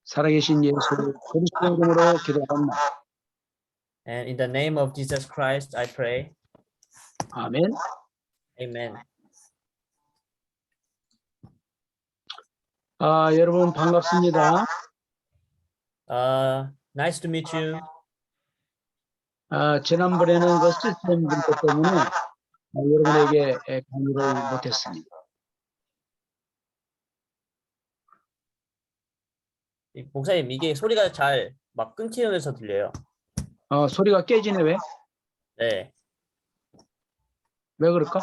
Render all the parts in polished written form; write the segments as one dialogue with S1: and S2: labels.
S1: 살아계신 예수 그리스도의 이름으로 기도합니다.
S2: And in the name of Jesus Christ, I pray.
S1: 아멘.
S2: Amen.
S1: 여러분 반갑습니다.
S2: Nice to meet you.
S1: 지난번에는 그 시스템 문제 때문에 여러분에게 강의를 못했습니다.
S2: 목사님, 이게 소리가 잘 막 끊기면서 들려요.
S1: 소리가 깨지네 왜?
S2: 네.
S1: 왜 그럴까?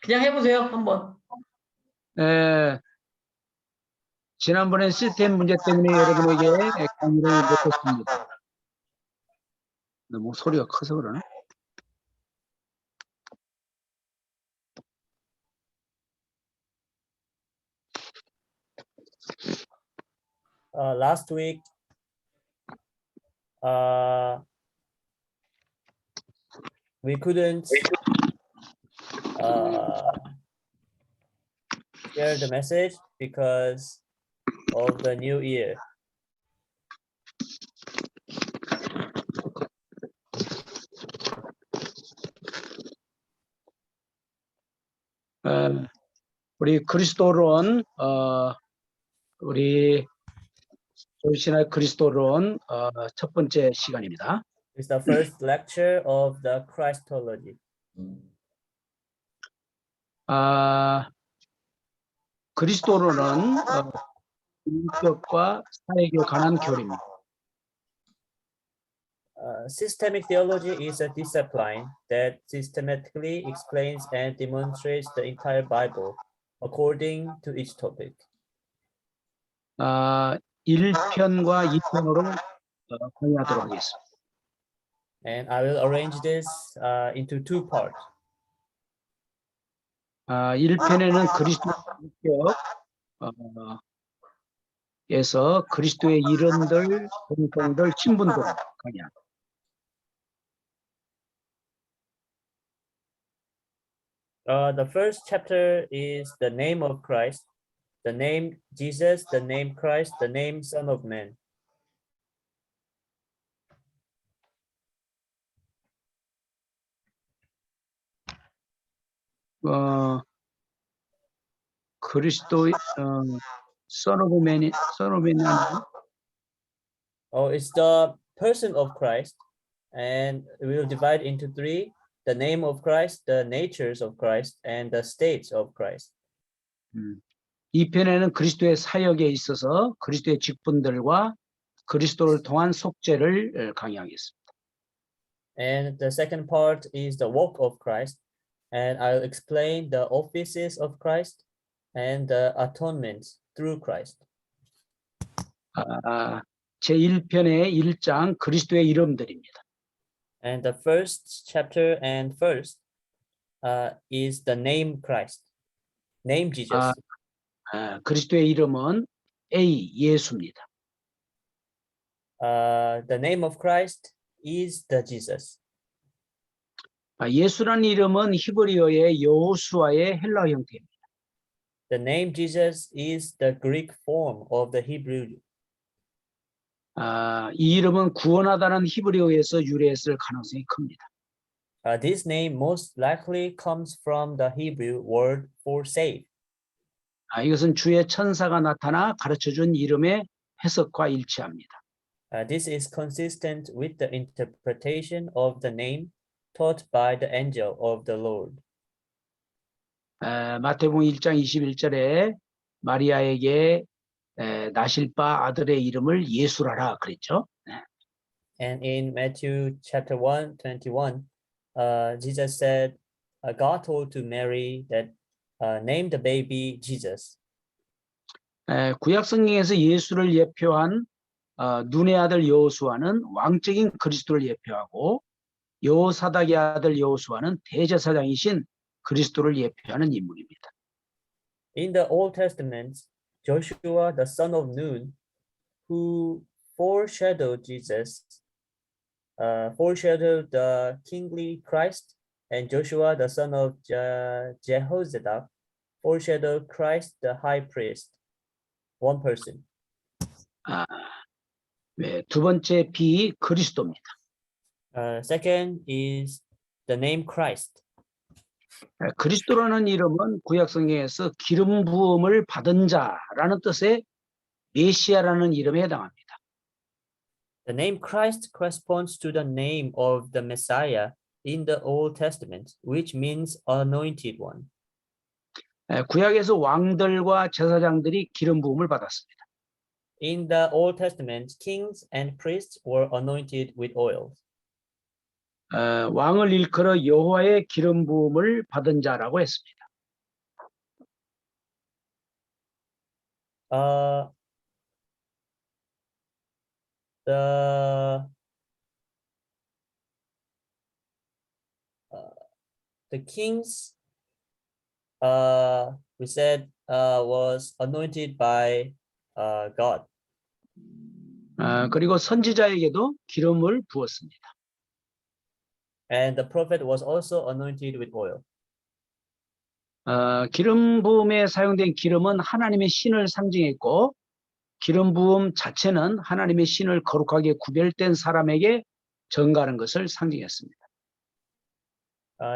S2: 그냥 해보세요, 한번.
S1: 지난번에 시스템 문제 때문에 여러분에게 강의를 못했습니다. 너무 소리가 커서 그러나?
S2: Last week, we couldn't share the message because of the new year.
S1: 우리 그리스도론 우리 조신의 그리스도론 첫 번째 시간입니다.
S2: It's the first lecture of the Christology.
S1: 그리스도론은 인격과 사회에 관한 교리입니다.
S2: Systemic theology is a discipline that systematically explains and demonstrates the entire Bible according to each topic.
S1: 1편과 2편으로 강의하도록 하겠습니다.
S2: And I will arrange this into two parts.
S1: 1편에는 그리스도 인격에서 그리스도의 이름들, 공통들, 신분들 강의합니다.
S2: The first chapter is the name of Christ, the name Jesus, the name Christ, the name Son of Man.
S1: 그리스도의 Son of Man,
S2: Oh, it's the person of Christ, and we will divide into three: the name of Christ, the natures of Christ, and the states of Christ.
S1: 2편에는 그리스도의 사역에 있어서 그리스도의 직분들과 그리스도를 통한 속죄를 강의하겠습니다.
S2: And the second part is the work of Christ, and I'll explain the offices of Christ and the atonement through Christ.
S1: 제1편의 1장 그리스도의 이름들입니다.
S2: And the first chapter and first is the name Christ, name Jesus.
S1: 그리스도의 이름은 A, 예수입니다.
S2: The name of Christ is the Jesus.
S1: 예수라는 이름은 히브리어의 여호수아의 헬라어 형태입니다.
S2: The name Jesus is the Greek form of the Hebrew.
S1: 이 이름은 구원하다는 히브리어에서 유래했을 가능성이 큽니다.
S2: This name most likely comes from the Hebrew word for save.
S1: 이것은 주의 천사가 나타나 가르쳐준 이름의 해석과 일치합니다.
S2: This is consistent with the interpretation of the name taught by the angel of the Lord.
S1: 마태복음 1장 21절에 마리아에게 나실 바 아들의 이름을 예수라라 그랬죠.
S2: And in Matthew chapter 1:21, Jesus said, God told to Mary that name the baby Jesus.
S1: 구약 성경에서 예수를 예표한 눈의 아들 여호수아는 왕적인 그리스도를 예표하고 여호사닥의 아들 여호수아는 대제사장이신 그리스도를 예표하는 인물입니다.
S2: In the Old Testament, Joshua, the son of Nun, who foreshadowed Jesus, foreshadowed the kingly Christ, and Joshua, the son of Jehozadak, foreshadowed Christ, the high priest. One person.
S1: 아, 네, 두 번째 B 그리스도입니다.
S2: Second is the name Christ.
S1: 그리스도라는 이름은 구약 성경에서 기름 부음을 받은 자라는 뜻의 메시아라는 이름에 해당합니다.
S2: The name Christ corresponds to the name of the Messiah in the Old Testament, which means anointed one.
S1: 구약에서 왕들과 제사장들이 기름 부음을 받았습니다.
S2: In the Old Testament, kings and priests were anointed with oil.
S1: 왕을 일컬어 여호와의 기름 부음을 받은 자라고 했습니다.
S2: The kings, we said, was anointed by God.
S1: 그리고 선지자에게도 기름을 부었습니다.
S2: And the prophet was also anointed with oil.
S1: 기름 부음에 사용된 기름은 하나님의 신을 상징했고 기름 부음 자체는 하나님의 신을 거룩하게 구별된 사람에게 전가하는 것을 상징했습니다.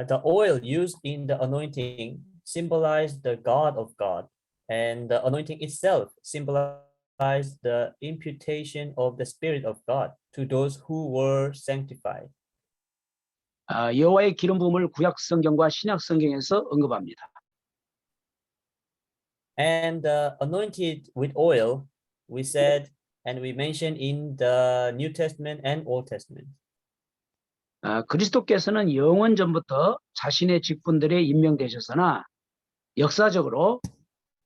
S2: The oil used in the anointing symbolized the God of God, and the anointing itself symbolized the imputation of the Spirit of God to those who were sanctified.
S1: 여호와의 기름 부음을 구약 성경과 신약 성경에서 언급합니다.
S2: And anointed with oil, we said, and we mentioned in the New Testament and Old Testament.
S1: 그리스도께서는 영원 전부터 자신의 직분들에 임명되셨으나 역사적으로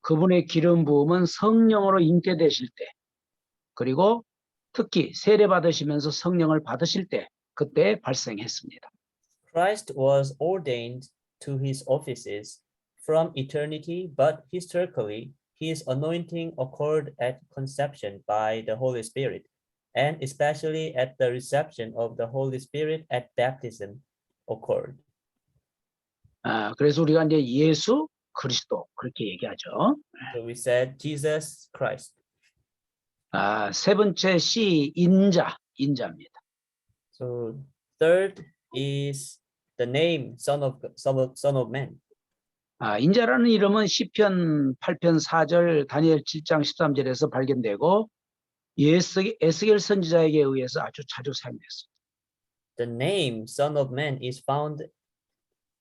S1: 그분의 기름 부음은 성령으로 잉태되실 때 그리고 특히 세례 받으시면서 성령을 받으실 때 그때 발생했습니다.
S2: Christ was ordained to his offices from eternity, but historically, his anointing occurred at conception by the Holy Spirit, and especially at the reception of the Holy Spirit at baptism occurred.
S1: 그래서 우리가 이제 예수 그리스도 그렇게 얘기하죠.
S2: So we said Jesus Christ.
S1: 세 번째 C 인자입니다.
S2: So third is the name Son of Man.
S1: 인자라는 이름은 시편 8편 4절, 다니엘 7장 13절에서 발견되고 에스겔 선지자에게 의해서 아주 자주 사용됐습니다.
S2: The name Son of Man is found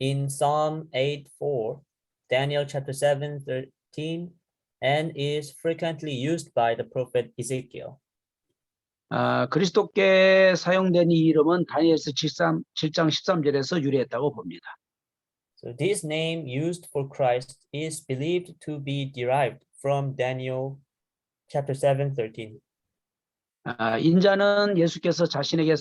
S2: in Psalm 8:4, Daniel chapter 7:13, and is frequently used by the prophet Ezekiel.
S1: 그리스도께 사용된 이 이름은 다니엘서 7장 13절에서 유래했다고 봅니다.
S2: So this name used for Christ is believed to be derived from Daniel chapter 7:13.
S1: 인자는 예수께서 자신에게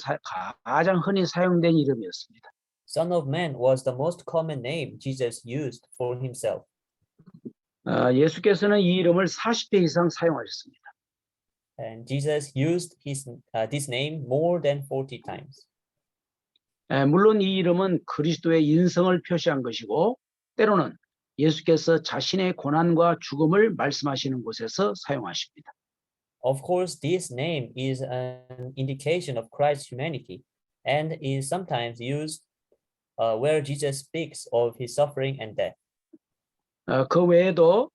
S1: 가장 흔히 사용된 이름이었습니다.
S2: Son of Man was the most common name Jesus used for himself.
S1: 예수께서는 이 이름을 40배 이상 사용하셨습니다.
S2: And Jesus used this name more than 40 times.
S1: 물론 이 이름은 그리스도의 인성을 표시한 것이고 때로는 예수께서 자신의 고난과 죽음을 말씀하시는 곳에서 사용하십니다.
S2: Of course, this name is an indication of Christ's humanity and is sometimes used where Jesus speaks of his suffering and death.
S1: 그 외에도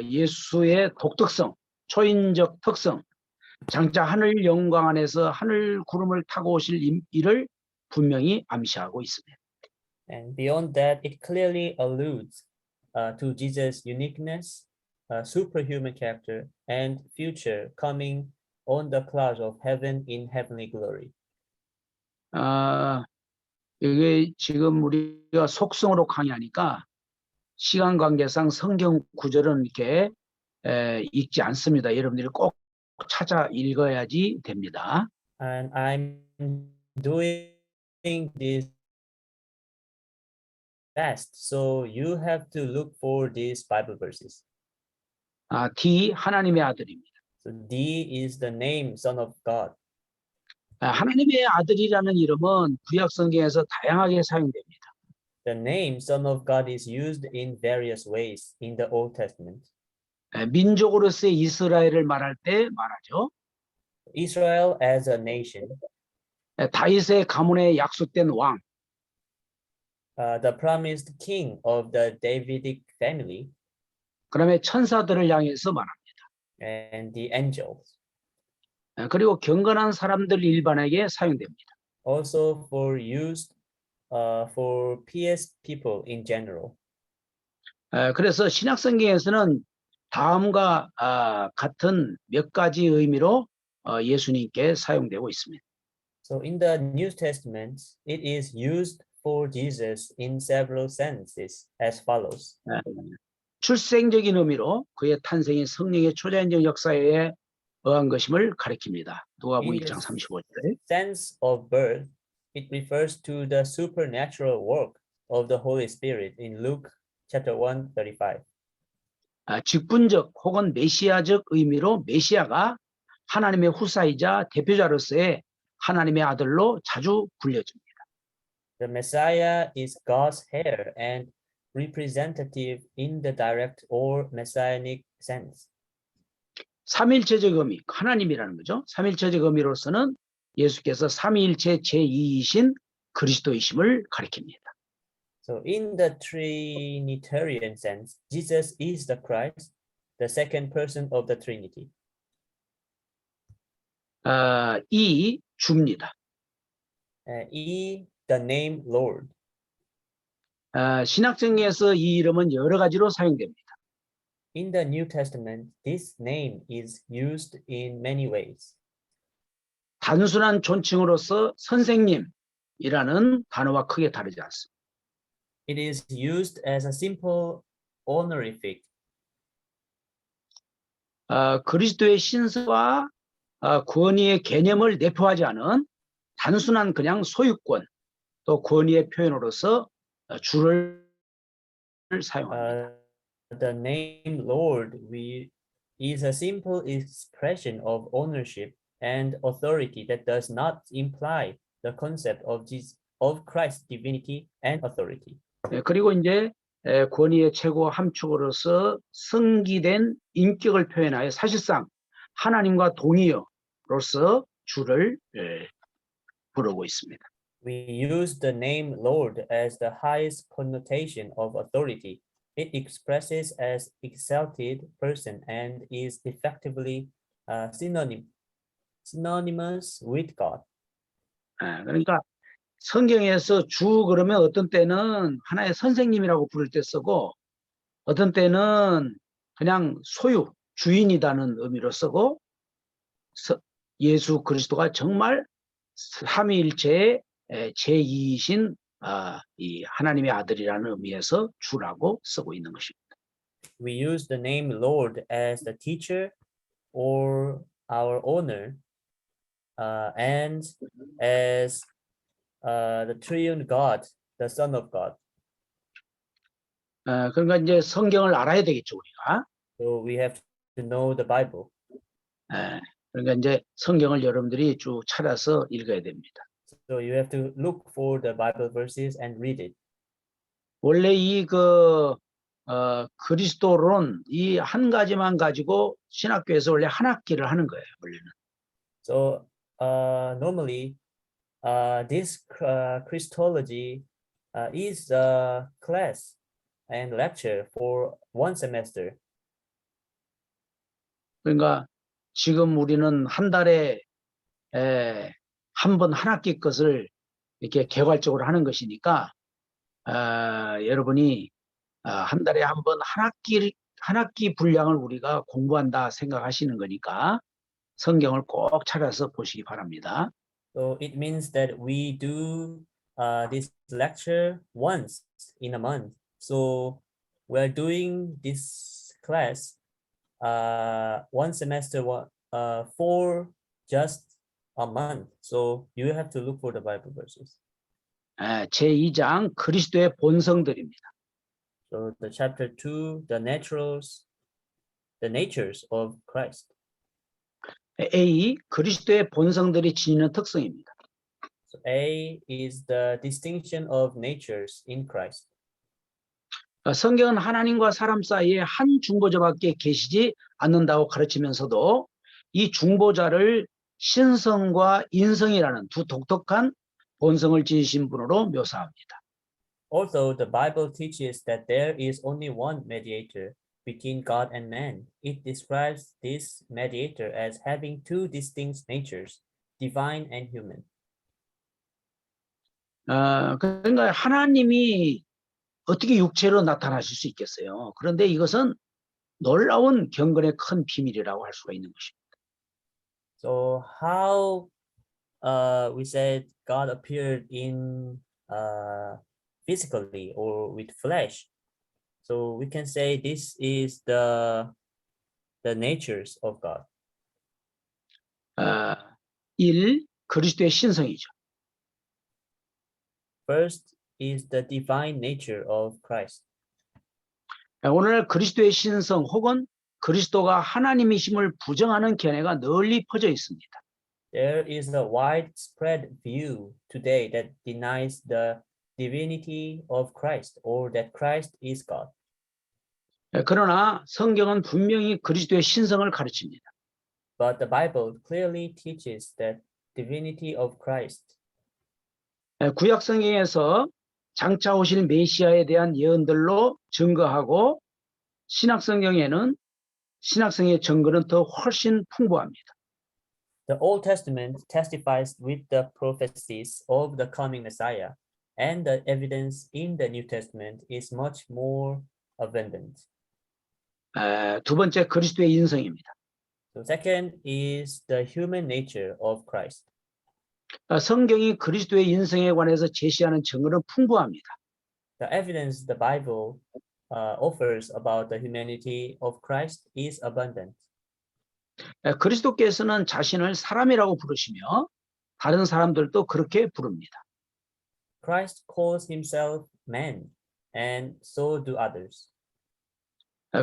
S1: 예수의 독특성, 초인적 특성, 장차 하늘 영광 안에서 하늘 구름을 타고 오실 일을 분명히 암시하고 있습니다.
S2: And beyond that, it clearly alludes to Jesus' uniqueness, superhuman character, and future coming on the clouds of heaven in heavenly glory.
S1: 이게 지금 우리가 속성으로 강의하니까 시간 관계상 성경 구절은 이렇게 읽지 않습니다. 여러분들이 꼭 찾아 읽어야지 됩니다.
S2: And I'm doing this fast, so you have to look for these Bible verses.
S1: D 하나님의 아들입니다.
S2: So D is the name Son of God.
S1: 하나님의 아들이라는 이름은 구약 성경에서 다양하게 사용됩니다.
S2: The name Son of God is used in various ways in the Old Testament.
S1: 민족으로서의 이스라엘을 말할 때 말하죠.
S2: Israel as a nation,
S1: 다윗의 가문에 약속된 왕,
S2: the promised king of the Davidic family,
S1: 그다음에 천사들을 향해서 말합니다.
S2: and the angels.
S1: 그리고 경건한 사람들 일반에게 사용됩니다.
S2: Also for used for pious people in general.
S1: 그래서 신약 성경에서는 다음과 같은 몇 가지 의미로 예수님께 사용되고 있습니다.
S2: So in the New Testament, it is used for Jesus in several senses as follows.
S1: 출생적인 의미로 그의 탄생이 성령의 초자연적 역사에 의한 것임을 가리킵니다. 누가복음
S2: In
S1: 1장
S2: the
S1: 35절에.
S2: sense of birth, it refers to the supernatural work of the Holy Spirit in Luke chapter 1:35.
S1: 직분적 혹은 메시아적 의미로 메시아가 하나님의 후사이자 대표자로서의 하나님의 아들로 자주 불려집니다.
S2: The Messiah is God's heir and representative in the direct or messianic sense.
S1: 삼일체적 의미, 하나님이라는 거죠. 삼일체적 의미로서는 예수께서 삼위일체 제2이신 그리스도이심을 가리킵니다.
S2: So in the Trinitarian sense, Jesus is the Christ, the second person of the Trinity.
S1: 이 주입니다.
S2: The name Lord.
S1: 신약성경에서 이 이름은 여러 가지로 사용됩니다.
S2: In the New Testament, this name is used in many ways.
S1: 단순한 존칭으로서 선생님이라는 단어와 크게 다르지 않습니다.
S2: It is used as a simple honorific.
S1: 그리스도의 신성과 권위의 개념을 내포하지 않은 단순한 그냥 소유권 또 권위의 표현으로서 주를 사용합니다.
S2: The name Lord is a simple expression of ownership and authority that does not imply the concept of Christ's divinity and authority.
S1: 그리고 이제 권위의 최고 함축으로서 승기된 인격을 표현하여 사실상 하나님과 동의어로서 주를 부르고 있습니다.
S2: We use the name Lord as the highest connotation of authority. It expresses as exalted person and is effectively synonymous with God.
S1: 그러니까 성경에서 주 그러면 어떤 때는 하나의 선생님이라고 부를 때 쓰고 어떤 때는 그냥 소유, 주인이라는 의미로 쓰고 예수 그리스도가 정말 삼위일체의 제2이신 이 하나님의 아들이라는 의미에서 주라고 쓰고 있는 것입니다.
S2: We use the name Lord as the teacher or our owner and as the triune God, the Son of God.
S1: 그러니까 이제 성경을 알아야 되겠죠 우리가.
S2: So we have to know the Bible.
S1: 그러니까 이제 성경을 여러분들이 쭉 찾아서 읽어야 됩니다.
S2: So you have to look for the Bible verses and read it.
S1: 원래 이 그리스도론 이 한 가지만 가지고 신학교에서 원래 한 학기를 하는 거예요 원래는.
S2: So normally this Christology is a class and lecture for one semester.
S1: 그러니까 지금 우리는 한 달에 한 번 한 학기 것을 이렇게 개괄적으로 하는 것이니까 여러분이 한 달에 한 번 한 학기 분량을 우리가 공부한다 생각하시는 거니까 성경을 꼭 찾아서 보시기 바랍니다.
S2: So it means that we do this lecture once in a month. So we're doing this class one semester for just a month. So you have to look for the Bible verses.
S1: 제2장 그리스도의 본성들입니다.
S2: So the chapter 2, the natures of Christ.
S1: A. 그리스도의 본성들이 지니는 특성입니다.
S2: So A is the distinction of natures in Christ.
S1: 성경은 하나님과 사람 사이에 한 중보자밖에 계시지 않는다고 가르치면서도 이 중보자를 신성과 인성이라는 두 독특한 본성을 지니신 분으로 묘사합니다.
S2: Although the Bible teaches that there is only one mediator between God and man, it describes this mediator as having two distinct natures, divine and human.
S1: 그러니까 하나님이 어떻게 육체로 나타나실 수 있겠어요? 그런데 이것은 놀라운 경건의 큰 비밀이라고 할 수가 있는 것입니다.
S2: So how we said God appeared in physically or with flesh. So we can say this is the natures of God.
S1: 1. 그리스도의 신성이죠.
S2: First is the divine nature of Christ.
S1: 오늘날 그리스도의 신성 혹은 그리스도가 하나님이심을 부정하는 견해가 널리 퍼져 있습니다.
S2: There is a widespread view today that denies the divinity of Christ or that Christ is God.
S1: 그러나 성경은 분명히 그리스도의 신성을 가르칩니다.
S2: But the Bible clearly teaches that divinity of Christ.
S1: 구약 성경에서 장차 오실 메시아에 대한 예언들로 증거하고 신약 성경에는 신학성의 증거는 더 훨씬 풍부합니다.
S2: The Old Testament testifies with the prophecies of the coming Messiah, and the evidence in the New Testament is much more abundant.
S1: 두 번째 그리스도의 인성입니다.
S2: So second is the human nature of Christ.
S1: 성경이 그리스도의 인성에 관해서 제시하는 증거는 풍부합니다.
S2: The evidence the Bible offers about the humanity of Christ is abundant.
S1: 그리스도께서는 자신을 사람이라고 부르시며 다른 사람들도 그렇게 부릅니다.
S2: Christ calls himself man, and so do others.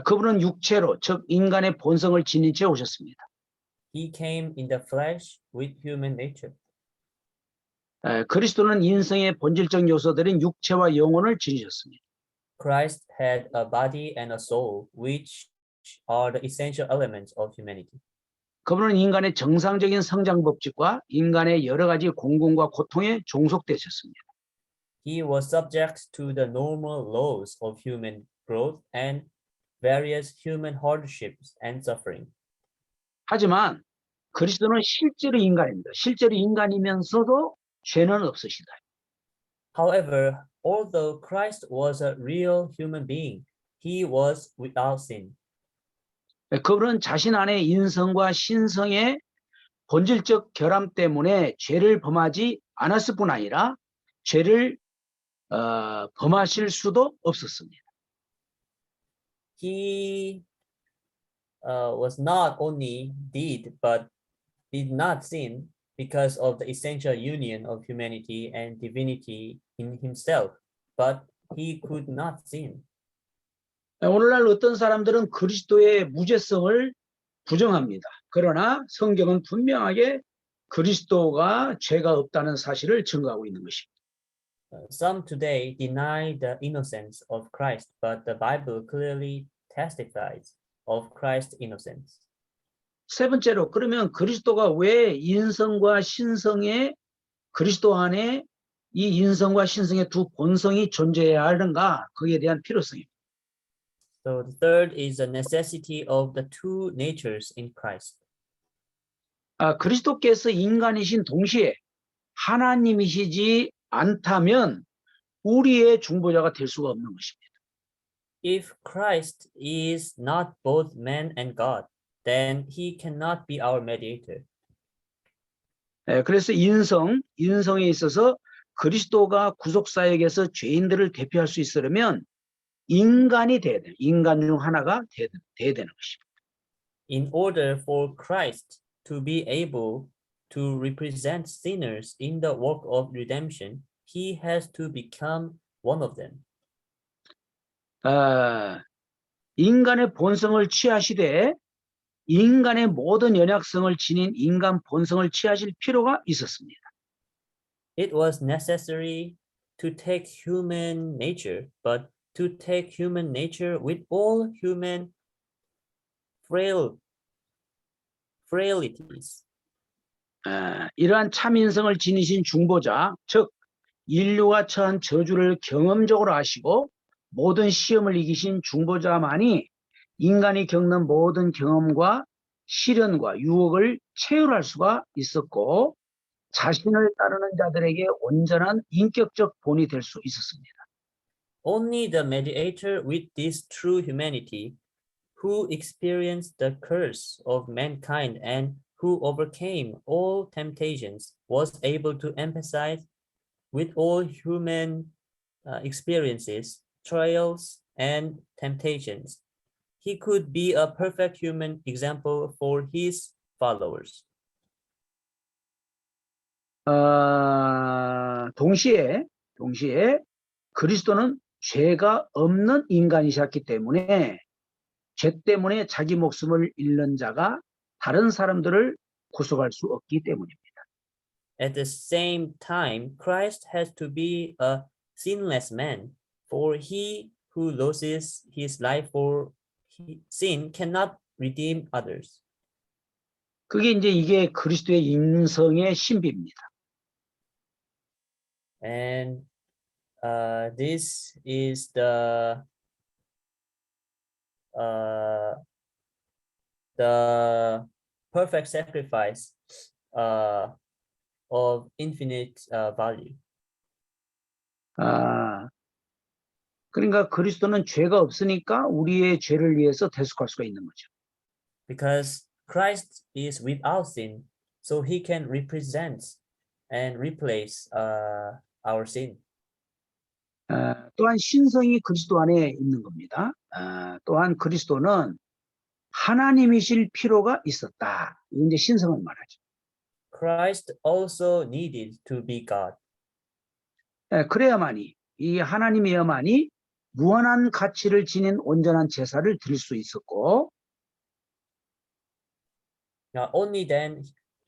S1: 그분은 육체로, 즉 인간의 본성을 지닌 채 오셨습니다.
S2: He came in the flesh with human nature.
S1: 그리스도는 인성의 본질적 요소들인 육체와 영혼을 지니셨습니다.
S2: Christ had a body and a soul, which are the essential elements of humanity.
S1: 그분은 인간의 정상적인 성장 법칙과 인간의 여러 가지 공공과 고통에 종속되셨습니다.
S2: He was subject to the normal laws of human growth and various human hardships and suffering.
S1: 하지만 그리스도는 실제로 인간입니다. 실제로 인간이면서도 죄는 없으시다.
S2: However, although Christ was a real human being, he was without sin.
S1: 그분은 자신 안에 인성과 신성의 본질적 결함 때문에 죄를 범하지 않았을 뿐 아니라 죄를 범하실 수도 없었습니다.
S2: He was not only but did not sin because of the essential union of humanity and divinity in himself, but he could not sin.
S1: 오늘날 어떤 사람들은 그리스도의 무죄성을 부정합니다. 그러나 성경은 분명하게 그리스도가 죄가 없다는 사실을 증거하고 있는 것입니다.
S2: Some today deny the innocence of Christ, but the Bible clearly testifies of Christ's innocence.
S1: 세 번째로, 그러면 그리스도가 왜 인성과 신성의 그리스도 안에 이 인성과 신성의 두 본성이 존재해야 하는가? 거기에 대한 필요성입니다.
S2: So the third is the necessity of the two natures in Christ.
S1: 그리스도께서 인간이신 동시에 하나님이시지 않다면 우리의 중보자가 될 수가 없는 것입니다.
S2: If Christ is not both man and God, then he cannot be our mediator.
S1: 그래서 인성에 있어서 그리스도가 구속사역에서 죄인들을 대표할 수 있으려면 인간이 돼야 돼요. 인간 중 하나가 돼야 되는 것입니다.
S2: In order for Christ to be able to represent sinners in the work of redemption, he has to become one of them.
S1: 인간의 본성을 취하시되 인간의 모든 연약성을 지닌 인간 본성을 취하실 필요가 있었습니다.
S2: It was necessary to take human nature, but to take human nature with all human frailties.
S1: 이러한 참인성을 지니신 중보자, 즉 인류가 처한 저주를 경험적으로 아시고 모든 시험을 이기신 중보자만이 인간이 겪는 모든 경험과 시련과 유혹을 체휼할 수가 있었고 자신을 따르는 자들에게 온전한 인격적 본이 될 수 있었습니다.
S2: Only the mediator with this true humanity, who experienced the curse of mankind and who overcame all temptations, was able to empathize with all human experiences, trials, and temptations. He could be a perfect human example for his followers.
S1: 동시에 그리스도는 죄가 없는 인간이셨기 때문에 죄 때문에 자기 목숨을 잃는 자가 다른 사람들을 구속할 수 없기 때문입니다.
S2: At the same time, Christ has to be a sinless man, for he who loses his life for sin cannot redeem others.
S1: 이게 그리스도의 인성의 신비입니다.
S2: And this is the perfect sacrifice of infinite value.
S1: 그러니까 그리스도는 죄가 없으니까 우리의 죄를 위해서 대속할 수가 있는 거죠.
S2: Because Christ is without sin, so he can represent and replace our sin.
S1: 또한 신성이 그리스도 안에 있는 겁니다. 또한 그리스도는 하나님이실 필요가 있었다. 이제 신성을 말하죠.
S2: Christ also needed to be God.
S1: 그래야만이 이 하나님이야만이 무한한 가치를 지닌 온전한 제사를 드릴 수 있었고
S2: Only then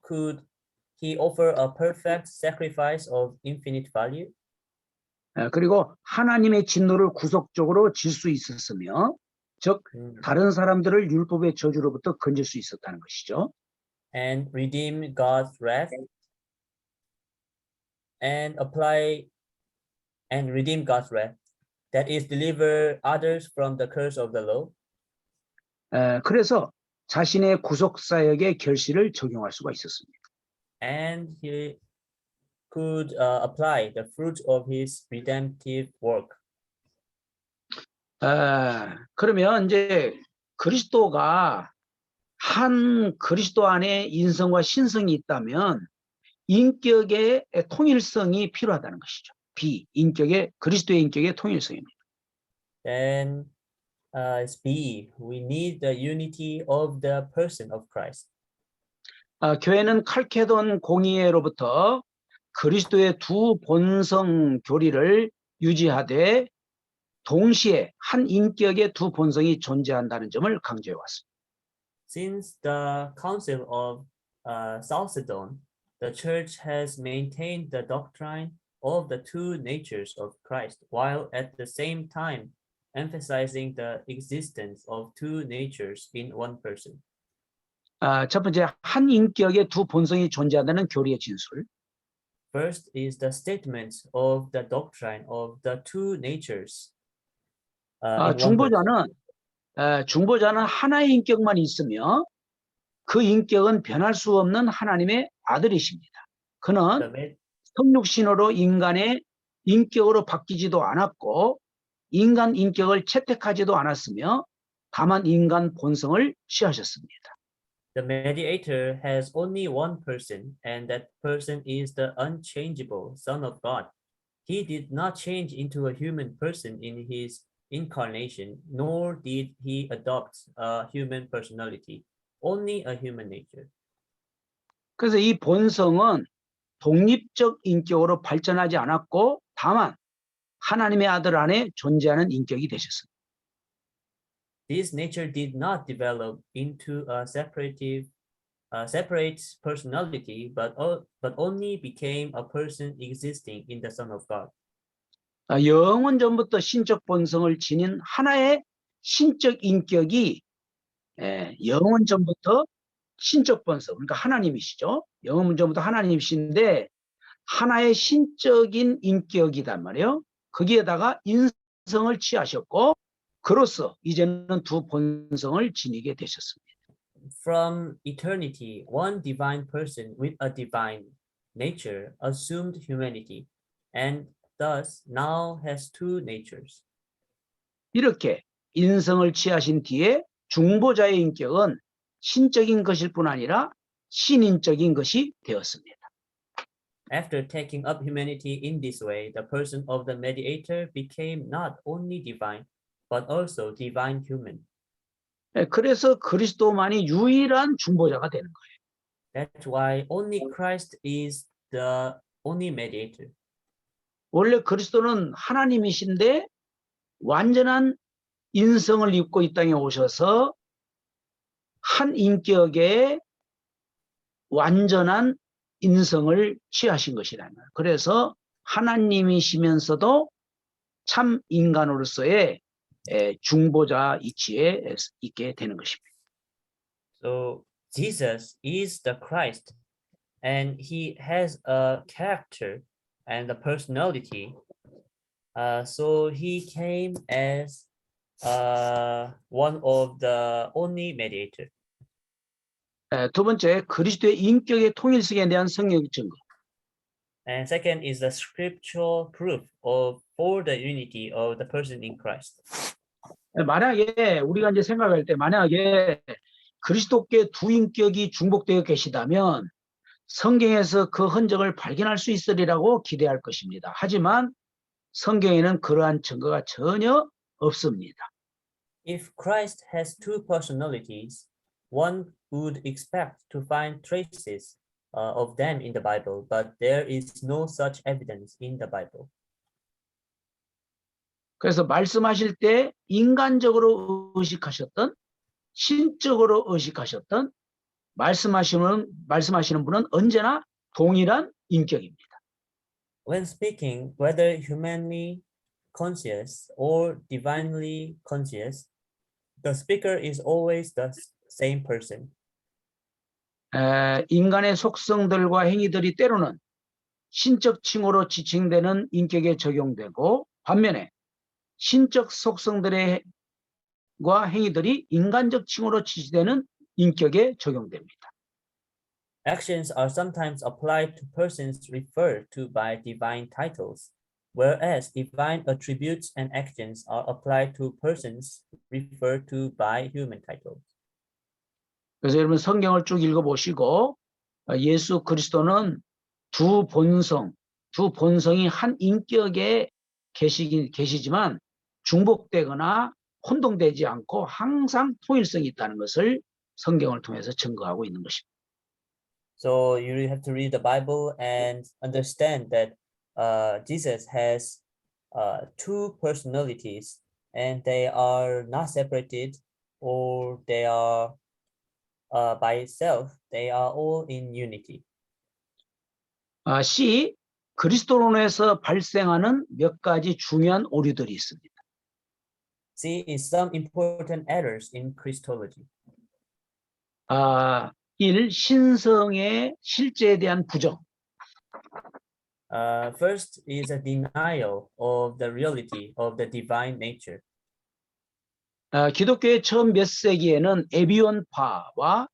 S2: could he offer a perfect sacrifice of infinite value.
S1: 그리고 하나님의 진노를 구속적으로 질 수 있었으며 즉 다른 사람들을 율법의 저주로부터 건질 수 있었다는 것이죠.
S2: And redeem God's wrath and redeem God's wrath, that is, deliver others from the curse of the law.
S1: 그래서 자신의 구속 사역의 결실을 적용할 수가 있었습니다.
S2: And he could apply the fruit of his redemptive work.
S1: 그러면 이제 그리스도가 한 그리스도 안에 인성과 신성이 있다면 인격의 통일성이 필요하다는 것이죠. 그리스도의 인격의 통일성입니다.
S2: Then it's B. We need the unity of the person of Christ.
S1: 교회는 칼케돈 공의회로부터 그리스도의 두 본성 교리를 유지하되 동시에 한 인격의 두 본성이 존재한다는 점을 강조해 왔습니다.
S2: Since the Council of Chalcedon, the Church has maintained the doctrine of the two natures of Christ, while at the same time emphasizing the existence of two natures in one person.
S1: 첫 번째, 한 인격의 두 본성이 존재한다는 교리의 진술.
S2: First is the statement of the doctrine of the two natures. In one person.
S1: 중보자는 하나의 인격만 있으며 그 인격은 변할 수 없는 하나님의 아들이십니다. 그는 성육신으로 인간의 인격으로 바뀌지도 않았고 인간 인격을 채택하지도 않았으며 다만 인간 본성을 취하셨습니다.
S2: The mediator has only one person, and that person is the unchangeable Son of God. He did not change into a human person in his incarnation, nor did he adopt a human personality, only a human nature.
S1: 그래서 이 본성은 독립적 인격으로 발전하지 않았고 다만 하나님의 아들 안에 존재하는 인격이 되셨습니다.
S2: This nature did not develop into a separate personality, but only became a person existing in the Son of God.
S1: 영원 전부터 신적 본성을 지닌 하나의 신적 인격이 영원 전부터 신적 본성, 그러니까 하나님이시죠. 영원 전부터 하나님이신데 하나의 신적인 인격이단 말이에요. 거기에다가 인성을 취하셨고 그로써 이제는 두 본성을 지니게 되셨습니다.
S2: From eternity, one divine person with a divine nature assumed humanity, and thus now has two natures.
S1: 이렇게 인성을 취하신 뒤에 중보자의 인격은 신적인 것일 뿐 아니라 신인적인 것이 되었습니다.
S2: After taking up humanity in this way, the person of the mediator became not only divine, but also divine human.
S1: 그래서 그리스도만이 유일한 중보자가 되는 거예요.
S2: That's why only Christ is the only mediator.
S1: 원래 그리스도는 하나님이신데 완전한 인성을 입고 이 땅에 오셔서 한 인격의 완전한 인성을 취하신 것이라는 거예요. 그래서 하나님이시면서도 참 인간으로서의 중보자 이치에 있게 되는 것입니다.
S2: So Jesus is the Christ, and he has a character and a personality. So he came as one of the only mediator.
S1: 두 번째, 그리스도의 인격의 통일성에 대한 성경적 증거.
S2: And second is the scriptural proof for the unity of the person in Christ.
S1: 만약에 우리가 이제 생각할 때 만약에 그리스도께 두 인격이 중복되어 계시다면 성경에서 그 흔적을 발견할 수 있으리라고 기대할 것입니다. 하지만 성경에는 그러한 증거가 전혀 없습니다.
S2: If Christ has two personalities, one would expect to find traces of them in the Bible, but there is no such evidence in the Bible.
S1: 그래서 말씀하실 때 인간적으로 의식하셨던 신적으로 의식하셨던 말씀하시는 분은 언제나 동일한 인격입니다.
S2: When speaking, whether humanly conscious or divinely conscious, the speaker is always the same person.
S1: 인간의 속성들과 행위들이 때로는 신적 칭호로 지칭되는 인격에 적용되고 반면에 신적 속성들과 행위들이 인간적 칭호로 지칭되는 인격에 적용됩니다.
S2: Actions are sometimes applied to persons referred to by divine titles, whereas divine attributes and actions are applied to persons referred to by human titles.
S1: 그래서 여러분 성경을 쭉 읽어보시고 예수 그리스도는 두 본성이 한 인격에 계시지만 중복되거나 혼동되지 않고 항상 통일성이 있다는 것을 성경을 통해서 증거하고 있는 것입니다.
S2: So you really have to read the Bible and understand that Jesus has two personalities and they are not separated or they are by itself. They are all in unity.
S1: C. 그리스도론에서 발생하는 몇 가지 중요한 오류들이 있습니다.
S2: C is some important errors in Christology.
S1: 1. 신성의 실제에 대한 부정.
S2: First is a denial of the reality of the divine nature.
S1: 기독교의 처음 몇 세기에는 에비온파와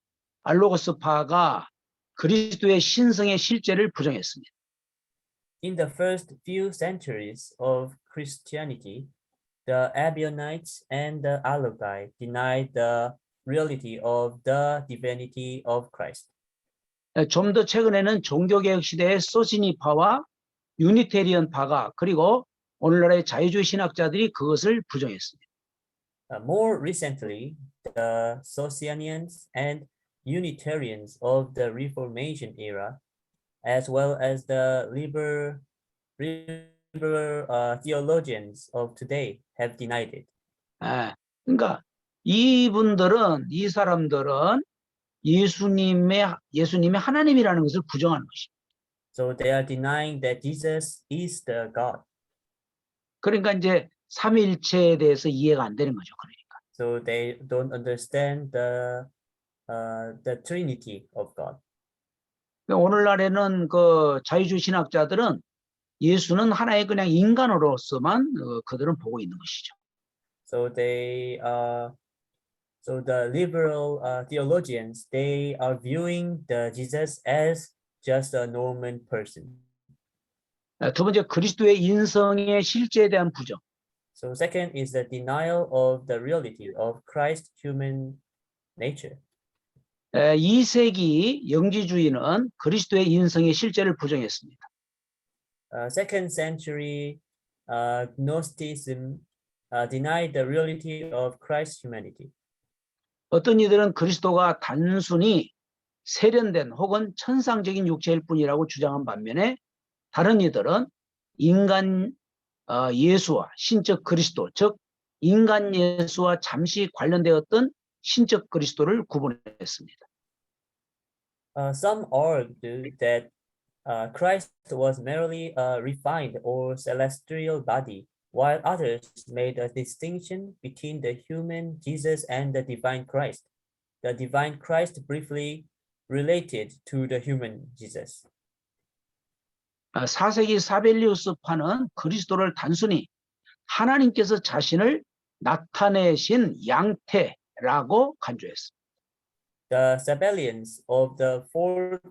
S1: 알로고스파가 그리스도의 신성의 실제를 부정했습니다.
S2: In the first few centuries of Christianity, the Ebionites and the Alogi denied the reality of the divinity of Christ.
S1: 좀 더 최근에는 종교개혁 시대의 소시니파와 유니테리언파가 그리고 오늘날의 자유주의 신학자들이 그것을 부정했습니다.
S2: More recently, the Socinians and Unitarians of the Reformation era, as well as the liberal theologians of today, have denied it.
S1: 그러니까 이 사람들은 예수님의 하나님이라는 것을 부정하는 것입니다.
S2: So they are denying that Jesus is the God.
S1: 그러니까 이제 삼위일체에 대해서 이해가 안 되는 거죠. 그러니까.
S2: So they don't understand the Trinity of God.
S1: 오늘날에는 그 자유주의 신학자들은 예수는 하나의 그냥 인간으로서만 그들은 보고 있는 것이죠.
S2: So the liberal theologians, they are viewing the Jesus as just a normal person.
S1: 두 번째, 그리스도의 인성의 실제에 대한 부정.
S2: So second is the denial of the reality of Christ's human nature.
S1: 2세기 영지주의는 그리스도의 인성의 실제를 부정했습니다.
S2: Second century Gnosticism denied the reality of Christ's humanity.
S1: 어떤 이들은 그리스도가 단순히 세련된 혹은 천상적인 육체일 뿐이라고 주장한 반면에 다른 이들은 인간 예수와 신적 그리스도, 즉 인간 예수와 잠시 관련되었던 신적 그리스도를 구분했습니다.
S2: Some argued that Christ was merely a refined or celestial body, while others made a distinction between the human Jesus and the divine Christ. The divine Christ briefly related to the human Jesus.
S1: 4세기 사벨리우스파는 그리스도를 단순히 하나님께서 자신을 나타내신 양태라고 간주했습니다.
S2: The Sabellians of the 4th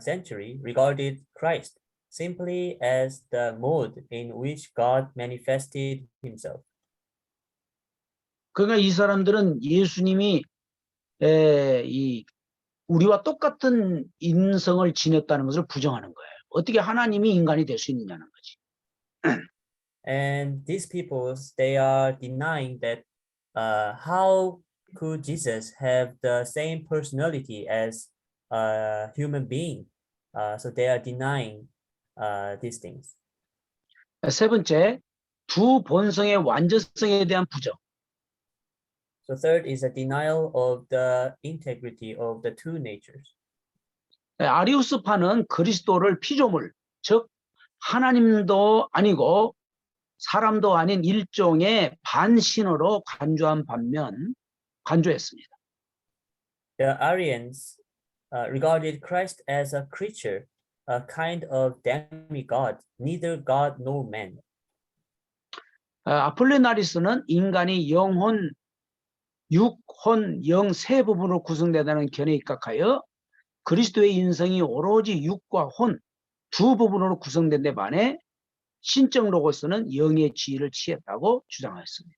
S2: century regarded Christ simply as the mode in which God manifested himself.
S1: 그러니까 이 사람들은 예수님이 우리와 똑같은 인성을 지녔다는 것을 부정하는 거예요. 어떻게 하나님이 인간이 될 수 있느냐는 거지.
S2: And these peoples, they are denying that how could Jesus have the same personality as a human being? So they are denying these things.
S1: 세 번째, 두 본성의 완전성에 대한 부정.
S2: So third is a denial of the integrity of the two natures.
S1: 아리우스파는 그리스도를 피조물, 즉 하나님도 아니고 사람도 아닌 일종의 반신으로 간주했습니다.
S2: The Arians regarded Christ as a creature, a kind of demigod, neither God nor man.
S1: 아폴리나리스는 인간이 영혼, 육혼, 영 세 부분으로 구성되다는 견해에 입각하여 그리스도의 인성이 오로지 육과 혼 두 부분으로 구성된 데 반해 신적 로고스는 영의 지위를 취했다고 주장하였습니다.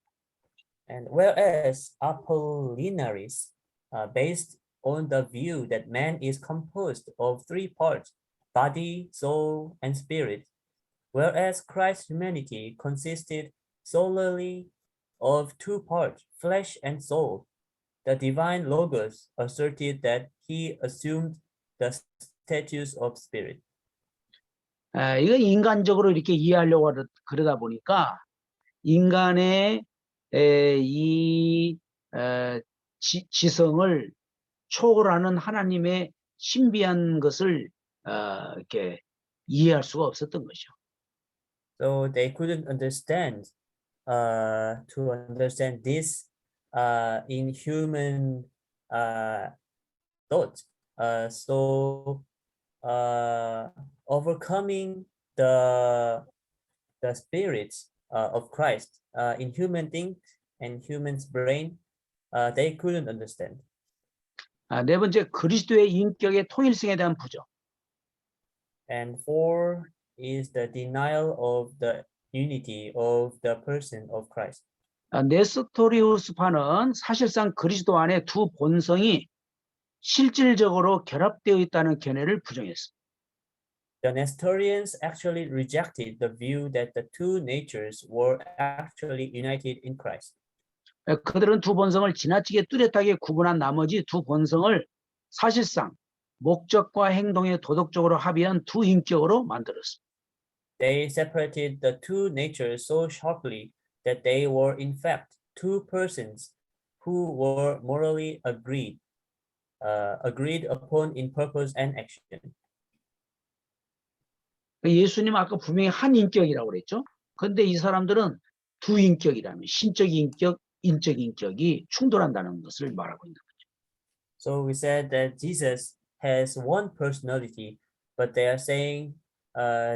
S2: And whereas Apollinaris, based on the view that man is composed of three parts, body, soul, and spirit, whereas Christ's humanity consisted solely of two parts, flesh and soul, the divine Logos asserted that he assumed the status of spirit.
S1: 이거 인간적으로 이렇게 이해하려고 그러다 보니까 인간의 지성을 초월하는 하나님의 신비한 것을 이렇게 이해할 수가 없었던 거죠.
S2: So they couldn't understand this in human thought. So overcoming the spirits of Christ in human things and human's brain, they couldn't understand.
S1: 네 번째, 그리스도의 인격의 통일성에 대한 부정.
S2: And four is the denial of the unity of the person of Christ.
S1: 네스토리우스파는 사실상 그리스도 안에 두 본성이 실질적으로 결합되어 있다는 견해를 부정했습니다.
S2: The Nestorians actually rejected the view that the two natures were actually united in Christ.
S1: 그들은 두 본성을 지나치게 뚜렷하게 구분한 나머지 두 본성을 사실상 목적과 행동에 도덕적으로 합의한 두 인격으로 만들었습니다.
S2: They separated the two natures so sharply that they were in fact two persons who were morally agreed upon in purpose and action.
S1: 예수님 아까 분명히 한 인격이라고 그랬죠. 그런데 이 사람들은 두 인격이라면 신적 인격, 인적 인격이 충돌한다는 것을 말하고 있는 거죠.
S2: So we said that Jesus has one personality, but they are saying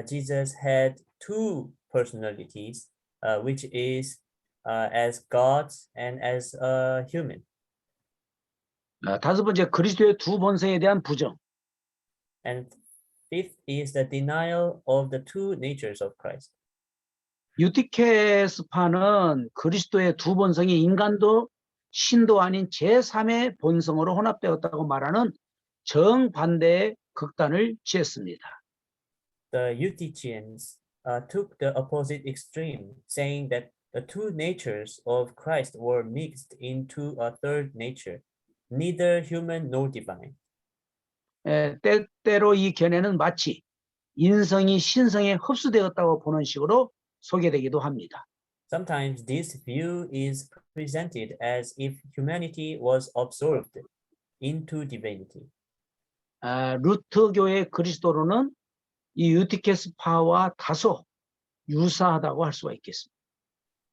S2: Jesus had two personalities, which is as God and as a human.
S1: 다섯 번째, 그리스도의 두 본성에 대한 부정.
S2: And fifth is the denial of the two natures of Christ.
S1: 유티케스파는 그리스도의 두 본성이 인간도 신도 아닌 제3의 본성으로 혼합되었다고 말하는 정반대의 극단을 취했습니다.
S2: The Eutychians took the opposite extreme, saying that the two natures of Christ were mixed into a third nature, neither human nor divine.
S1: 때때로 이 견해는 마치 인성이 신성에 흡수되었다고 보는 식으로 소개되기도 합니다.
S2: Sometimes this view is presented as if humanity was absorbed into divinity.
S1: 루터교의 그리스도로는 이 유티케스파와 다소 유사하다고 할 수가 있겠습니다.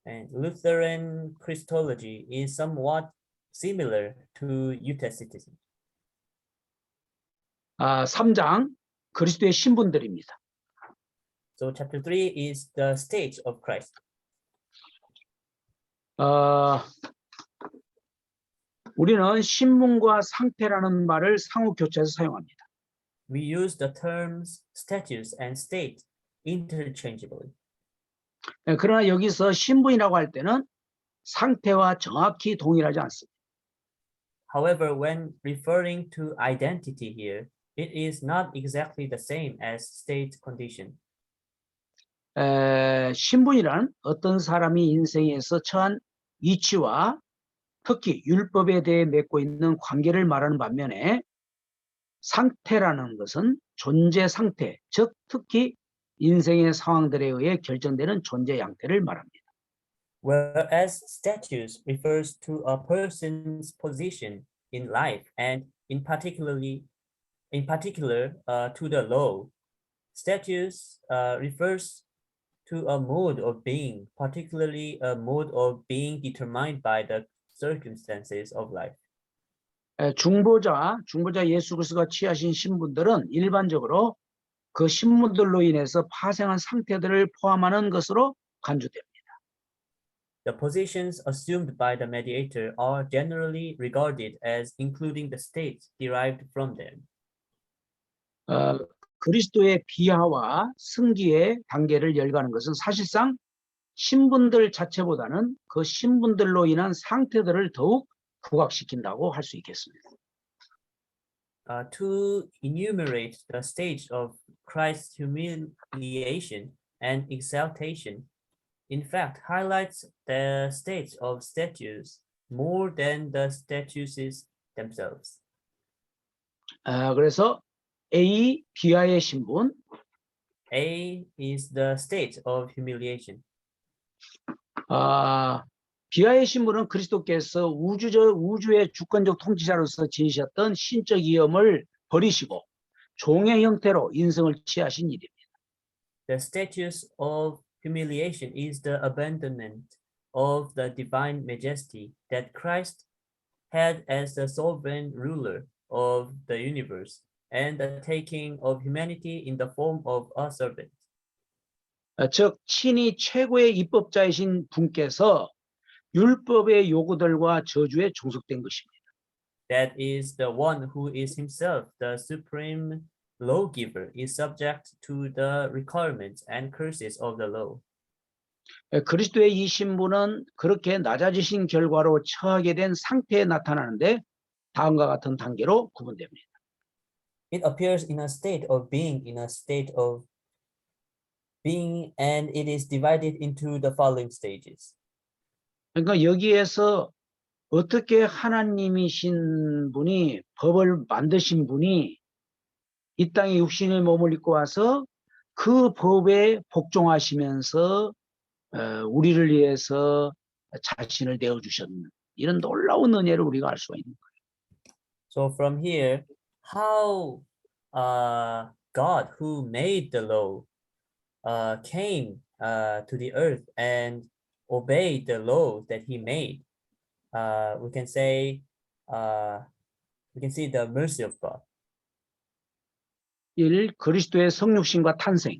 S2: And Lutheran Christology is somewhat similar to Eutychicism.
S1: 3장 그리스도의 신분들입니다.
S2: So chapter 3 is the state of Christ.
S1: 우리는 신분과 상태라는 말을 상호 교차해서 사용합니다.
S2: We use the terms status and state interchangeably.
S1: 그러나 여기서 신분이라고 할 때는 상태와 정확히 동일하지 않습니다.
S2: However, when referring to identity here, it is not exactly the same as state condition.
S1: 신분이란 어떤 사람이 인생에서 처한 위치와 특히 율법에 대해 맺고 있는 관계를 말하는 반면에 상태라는 것은 존재 상태, 즉 특히 인생의 상황들에 의해 결정되는 존재 양태를 말합니다.
S2: Whereas status refers to a person's position in life and in particular to the law. Status refers to a mode of being, particularly a mode of being determined by the circumstances of life.
S1: 중보자 예수 그리스도가 취하신 신분들은 일반적으로 그 신분들로 인해서 파생한 상태들을 포함하는 것으로 간주됩니다.
S2: The positions assumed by the mediator are generally regarded as including the states derived from them.
S1: 그리스도의 비하와 승기의 단계를 열거하는 것은 사실상 신분들 자체보다는 그 신분들로 인한 상태들을 더욱 부각시킨다고 할 수 있겠습니다.
S2: To enumerate the stage of Christ's humiliation and exaltation, in fact, highlights the stage of statues more than the statues themselves.
S1: 그래서 A, 비하의 신분,
S2: A is the state of humiliation.
S1: 비하의 신분은 그리스도께서 우주의 주권적 통치자로서 지니셨던 신적 위엄을 버리시고 종의 형태로 인성을 취하신 일입니다.
S2: The status of humiliation is the abandonment of the divine majesty that Christ had as the sovereign ruler of the universe and the taking of humanity in the form of a servant.
S1: 즉 친히 최고의 입법자이신 분께서 율법의 요구들과 저주에 종속된 것입니다.
S2: That is the one who is himself the supreme lawgiver is subject to the requirements and curses of the law.
S1: 그리스도의 이 신분은 그렇게 낮아지신 결과로 처하게 된 상태에 나타나는데 다음과 같은 단계로 구분됩니다.
S2: It appears in a state of being, in a state of being, and it is divided into the following stages.
S1: 그러니까 여기에서 어떻게 하나님이신 분이 법을 만드신 분이 이 땅에 육신의 몸을 입고 와서 그 법에 복종하시면서 우리를 위해서 자신을 내어주셨는 이런 놀라운 은혜를 우리가 알 수가 있는 거예요.
S2: So from here, how God, who made the law, came to the earth and obeyed the law that He made. We can say, we can see the mercy of God.
S1: 1. 그리스도의 성육신과 탄생.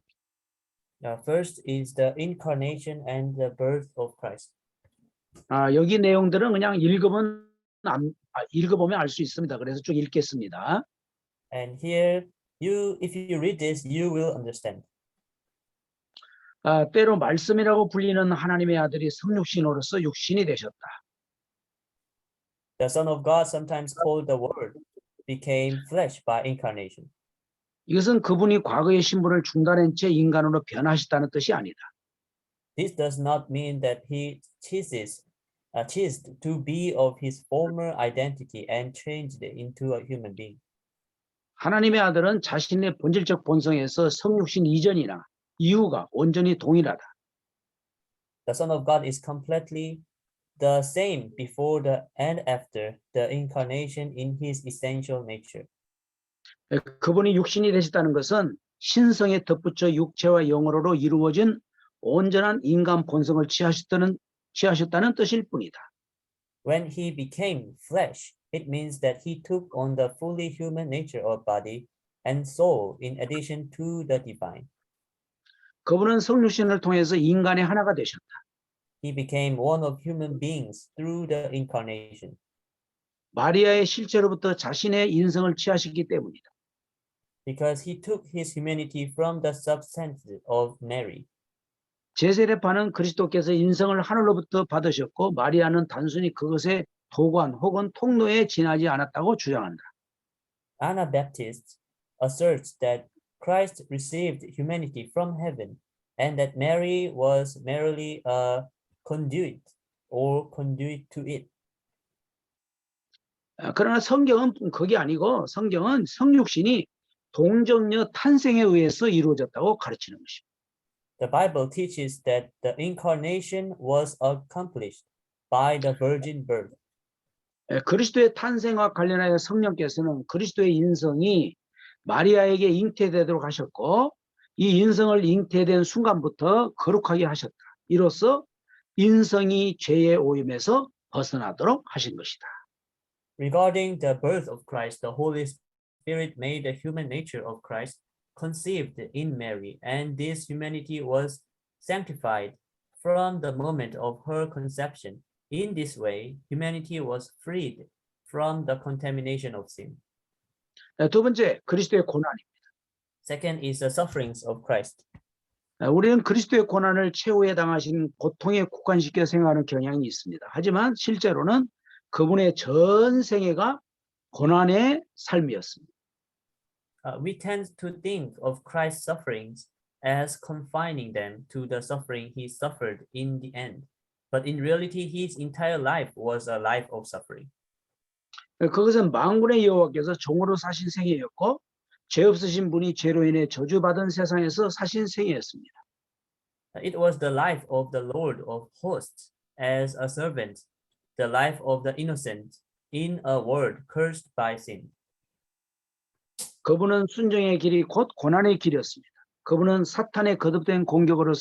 S2: First is the incarnation and the birth of Christ.
S1: 여기 내용들은 그냥 읽어보면 알 수 있습니다. 그래서 쭉 읽겠습니다.
S2: And here, if you read this, you will understand.
S1: 때로 말씀이라고 불리는 하나님의 아들이 성육신으로서 육신이 되셨다.
S2: The Son of God, sometimes called the Word, became flesh by incarnation.
S1: 이것은 그분이 과거의 신분을 중단한 채 인간으로 변하셨다는 뜻이 아니다.
S2: This does not mean that he ceased to be of his former identity and changed into a human being.
S1: 하나님의 아들은 자신의 본질적 본성에서 성육신 이전이나 이후가 온전히 동일하다.
S2: The Son of God is completely the same before and after the incarnation in his essential nature.
S1: 그분이 육신이 되셨다는 것은 신성에 덧붙여 육체와 영으로로 이루어진 온전한 인간 본성을 취하셨다는 뜻일 뿐이다.
S2: When he became flesh, it means that he took on the fully human nature of body and soul in addition to the divine.
S1: 그분은 성육신을 통해서 인간의 하나가 되셨다.
S2: He became one of human beings through the incarnation.
S1: 마리아의 실체로부터 자신의 인성을 취하시기 때문이다.
S2: Because he took his humanity from the substance of Mary.
S1: 제세례파는 그리스도께서 인성을 하늘로부터 받으셨고 마리아는 단순히 그것의 도관 혹은 통로에 지나지 않았다고 주장한다.
S2: Anabaptists asserts that Christ received humanity from heaven and that Mary was merely a conduit or conduit to it.
S1: 그러나 성경은 그게 아니고 성경은 성육신이 동정녀 탄생에 의해서 이루어졌다고 가르치는 것입니다.
S2: The Bible teaches that the incarnation was accomplished by the virgin birth.
S1: 그리스도의 탄생과 관련하여 성령께서는 그리스도의 인성이 마리아에게 잉태되도록 하셨고 이 인성을 잉태된 순간부터 거룩하게 하셨다. 이로써 인성이 죄의 오염에서 벗어나도록 하신 것이다.
S2: Regarding the birth of Christ, the Holy Spirit made the human nature of Christ conceived in Mary, and this humanity was sanctified from the moment of her conception. In this way, humanity was freed from the contamination of sin.
S1: 두 번째, 그리스도의 고난입니다.
S2: Second is the sufferings of Christ.
S1: 우리는 그리스도의 고난을 최후에 당하신 고통에 국한시켜 생각하는 경향이 있습니다. 하지만 실제로는 그분의 전 생애가 고난의 삶이었습니다.
S2: We tend to think of Christ's sufferings as confining them to the suffering he suffered in the end. But in reality, his entire life was a life of suffering.
S1: 그것은 만군의 여호와께서 종으로 사신 생애였고 죄 없으신 분이 죄로 인해 저주받은 세상에서 사신 생애였습니다.
S2: It was the life of the Lord of hosts as a servant, the life of the innocent in a world cursed by sin.
S1: 그분은 순종의 길이 곧 고난의 길이었습니다. 그분은 사탄의 거듭된 공격으로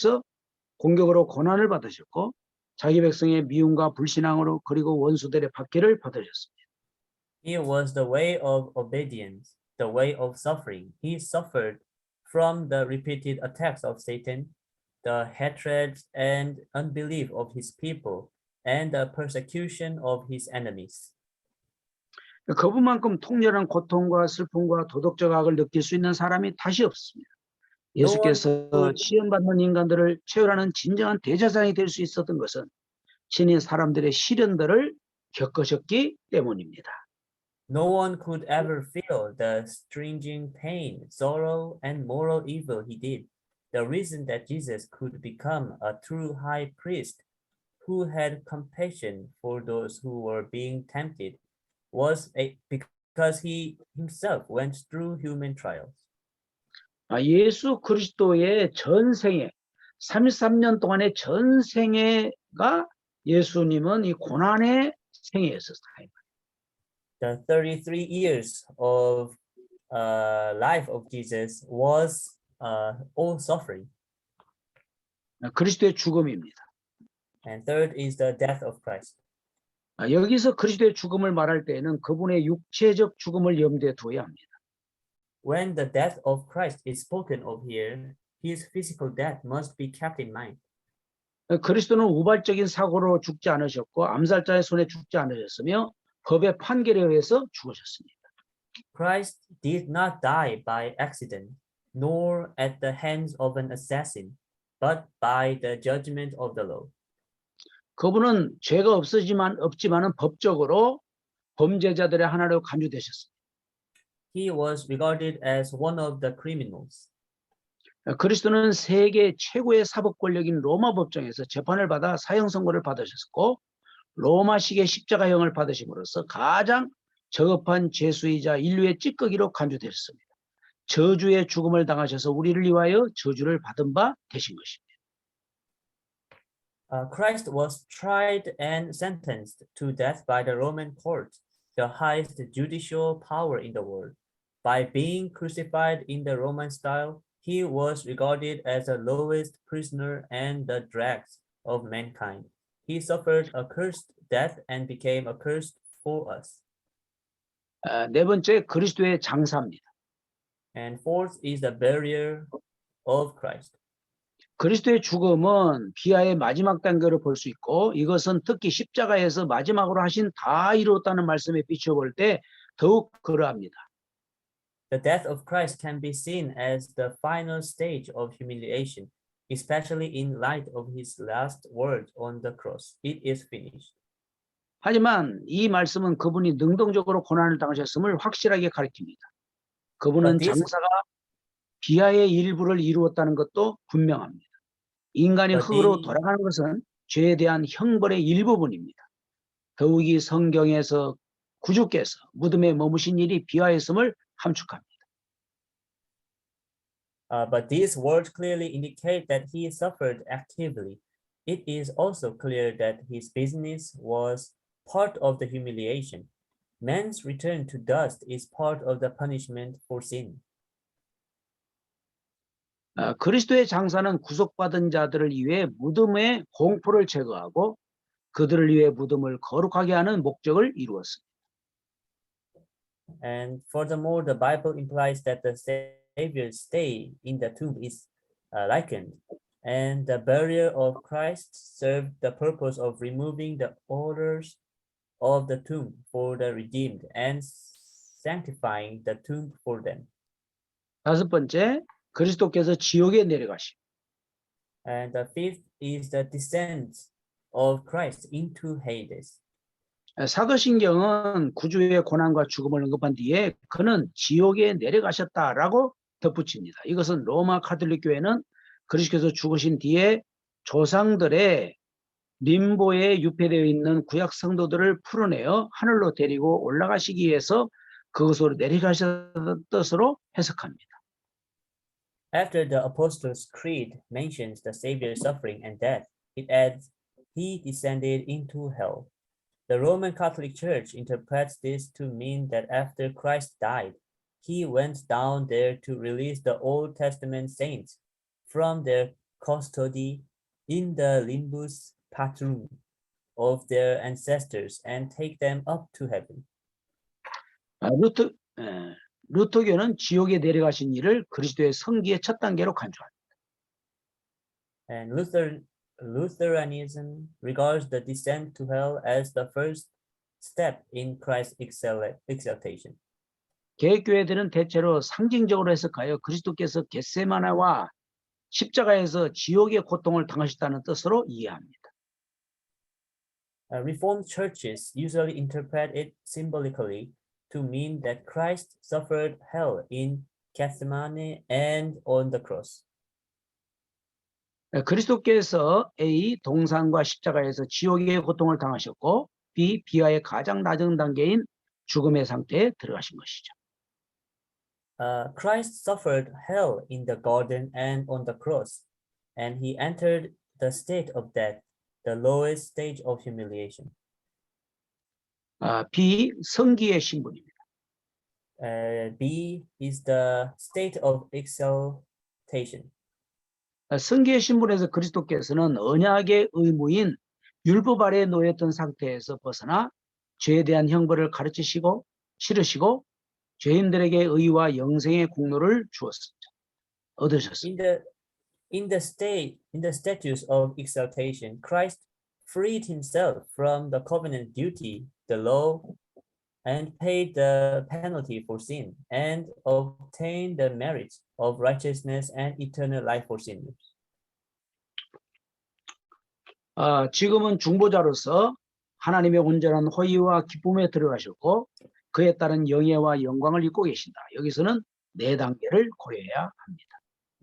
S1: 고난을 받으셨고 자기 백성의 미움과 불신앙으로 그리고 원수들의 박해를 받으셨습니다.
S2: He was the way of obedience, the way of suffering. He suffered from the repeated attacks of Satan, the hatred and unbelief of his people, and the persecution of his enemies.
S1: 그분만큼 통렬한 고통과 슬픔과 도덕적 악을 느낄 수 있는 사람이 다시 없습니다. 예수께서 시험받는 인간들을 채울하는 진정한 대제사장이 될 수 있었던 것은 친히 사람들의 시련들을 겪으셨기 때문입니다.
S2: No one could ever feel the stringing pain, sorrow, and moral evil he did. The reason that Jesus could become a true high priest who had compassion for those who were being tempted was because he himself went through human trials.
S1: 예수 그리스도의 전생에 33년 동안의 전생애가 예수님은 이 고난의 생애였었어요.
S2: The 33 years of life of Jesus was all suffering.
S1: 그리스도의 죽음입니다.
S2: And third is the death of Christ.
S1: 여기서 그리스도의 죽음을 말할 때에는 그분의 육체적 죽음을 염두에 두어야 합니다.
S2: When the death of Christ is spoken of here, his physical death must be kept in mind.
S1: 그리스도는 우발적인 사고로 죽지 않으셨고 암살자의 손에 죽지 않으셨으며 법의 판결에 의해서 죽으셨습니다.
S2: Christ did not die by accident, nor at the hands of an assassin, but by the judgment of the law.
S1: 그분은 죄가 없지만은 법적으로 범죄자들의 하나로 간주되셨습니다.
S2: He was regarded as one of the criminals.
S1: 그리스도는 세계 최고의 사법 권력인 로마 법정에서 재판을 받아 사형 선고를 받으셨고 로마식의 십자가형을 받으심으로써 가장 저급한 죄수이자 인류의 찌꺼기로 간주되셨습니다. 저주의 죽음을 당하셔서 우리를 위하여 저주를 받은 바 되신 것입니다.
S2: Christ was tried and sentenced to death by the Roman court, the highest judicial power in the world. By being crucified in the Roman style, he was regarded as the lowest prisoner and the dregs of mankind. He suffered a cursed death and became accursed for us.
S1: 네 번째 그리스도의 장사입니다.
S2: And fourth is the burial of Christ.
S1: 그리스도의 죽음은 비하의 마지막 단계로 볼 수 있고 이것은 특히 십자가에서 마지막으로 하신 다 이루었다는 말씀에 비춰볼 때 더욱 그러합니다.
S2: The death of Christ can be seen as the final stage of humiliation, especially in light of his last words on the cross. It is finished.
S1: 하지만 이 말씀은 그분이 능동적으로 고난을 당하셨음을 확실하게 가리킵니다. 그분은 장사가 비하의 일부를 이루었다는 것도 분명합니다. 인간이 흙으로 돌아가는 것은 죄에 대한 형벌의 일부분입니다. 더욱이 성경에서 구주께서 무덤에 머무신 일이 비하였음을 함축합니다.
S2: But these words clearly indicate that he suffered actively. It is also clear that his business was part of the humiliation. Man's return to dust is part of the punishment for sin.
S1: 그리스도의 장사는 구속받은 자들을 위해 무덤의 공포를 제거하고 그들을 위해 무덤을 거룩하게 하는 목적을 이루었습니다.
S2: And furthermore, the Bible implies that the Savior's stay in the tomb is likened, and the burial of Christ served the purpose of removing the odors of the tomb for the redeemed and sanctifying the tomb for them.
S1: 다섯 번째, 그리스도께서 지옥에 내려가심.
S2: And the fifth is the descent of Christ into Hades.
S1: 사도신경은 구주의 고난과 죽음을 언급한 뒤에 그는 지옥에 내려가셨다라고 덧붙입니다. 이것은 로마 카톨릭 교회는 그리스도께서 죽으신 뒤에 조상들의 림보에 유폐되어 있는 구약 성도들을 풀어내어 하늘로 데리고 올라가시기 위해서 그것으로 내려가셨다는 뜻으로 해석합니다.
S2: After the Apostles' Creed mentions the Savior's suffering and death, it adds, he descended into hell. The Roman Catholic Church interprets this to mean that after Christ died, he went down there to release the Old Testament saints from their custody in the limbus patrum of their ancestors and take them up to heaven.
S1: 루터교는 지옥에 내려가신 일을 그리스도의 성기의 첫 단계로 간주합니다.
S2: And Lutheranism regards the descent to hell as the first step in Christ's exaltation.
S1: 개혁교회들은 대체로 상징적으로 해석하여 그리스도께서 겟세마네와 십자가에서 지옥의 고통을 당하셨다는 뜻으로 이해합니다.
S2: Reformed churches usually interpret it symbolically to mean that Christ suffered hell in Gethsemane and on the cross.
S1: 그리스도께서 A. 동산과 십자가에서 지옥의 고통을 당하셨고 B. 비하의 가장 낮은 단계인 죽음의 상태에 들어가신 것이죠.
S2: Christ suffered hell in the garden and on the cross, and he entered the state of death, the lowest stage of humiliation.
S1: B. 성기의 신분입니다.
S2: B is the state of exaltation.
S1: 성기의 신분에서 그리스도께서는 언약의 의무인 율법 아래에 놓였던 상태에서 벗어나 죄에 대한 형벌을 가르치시고 치르시고 죄인들에게 의와 영생의 공로를 주었습니다. 얻으셨습니다.
S2: In the status of exaltation, Christ freed himself from the covenant duty, the law, and paid the penalty for sin, and obtained the merit of righteousness and eternal life for sinners.
S1: 지금은 중보자로서 하나님의 온전한 호의와 기쁨에 들어가셨고 그에 따른 영예와 영광을 입고 계신다. 여기서는 네 단계를 고려해야 합니다.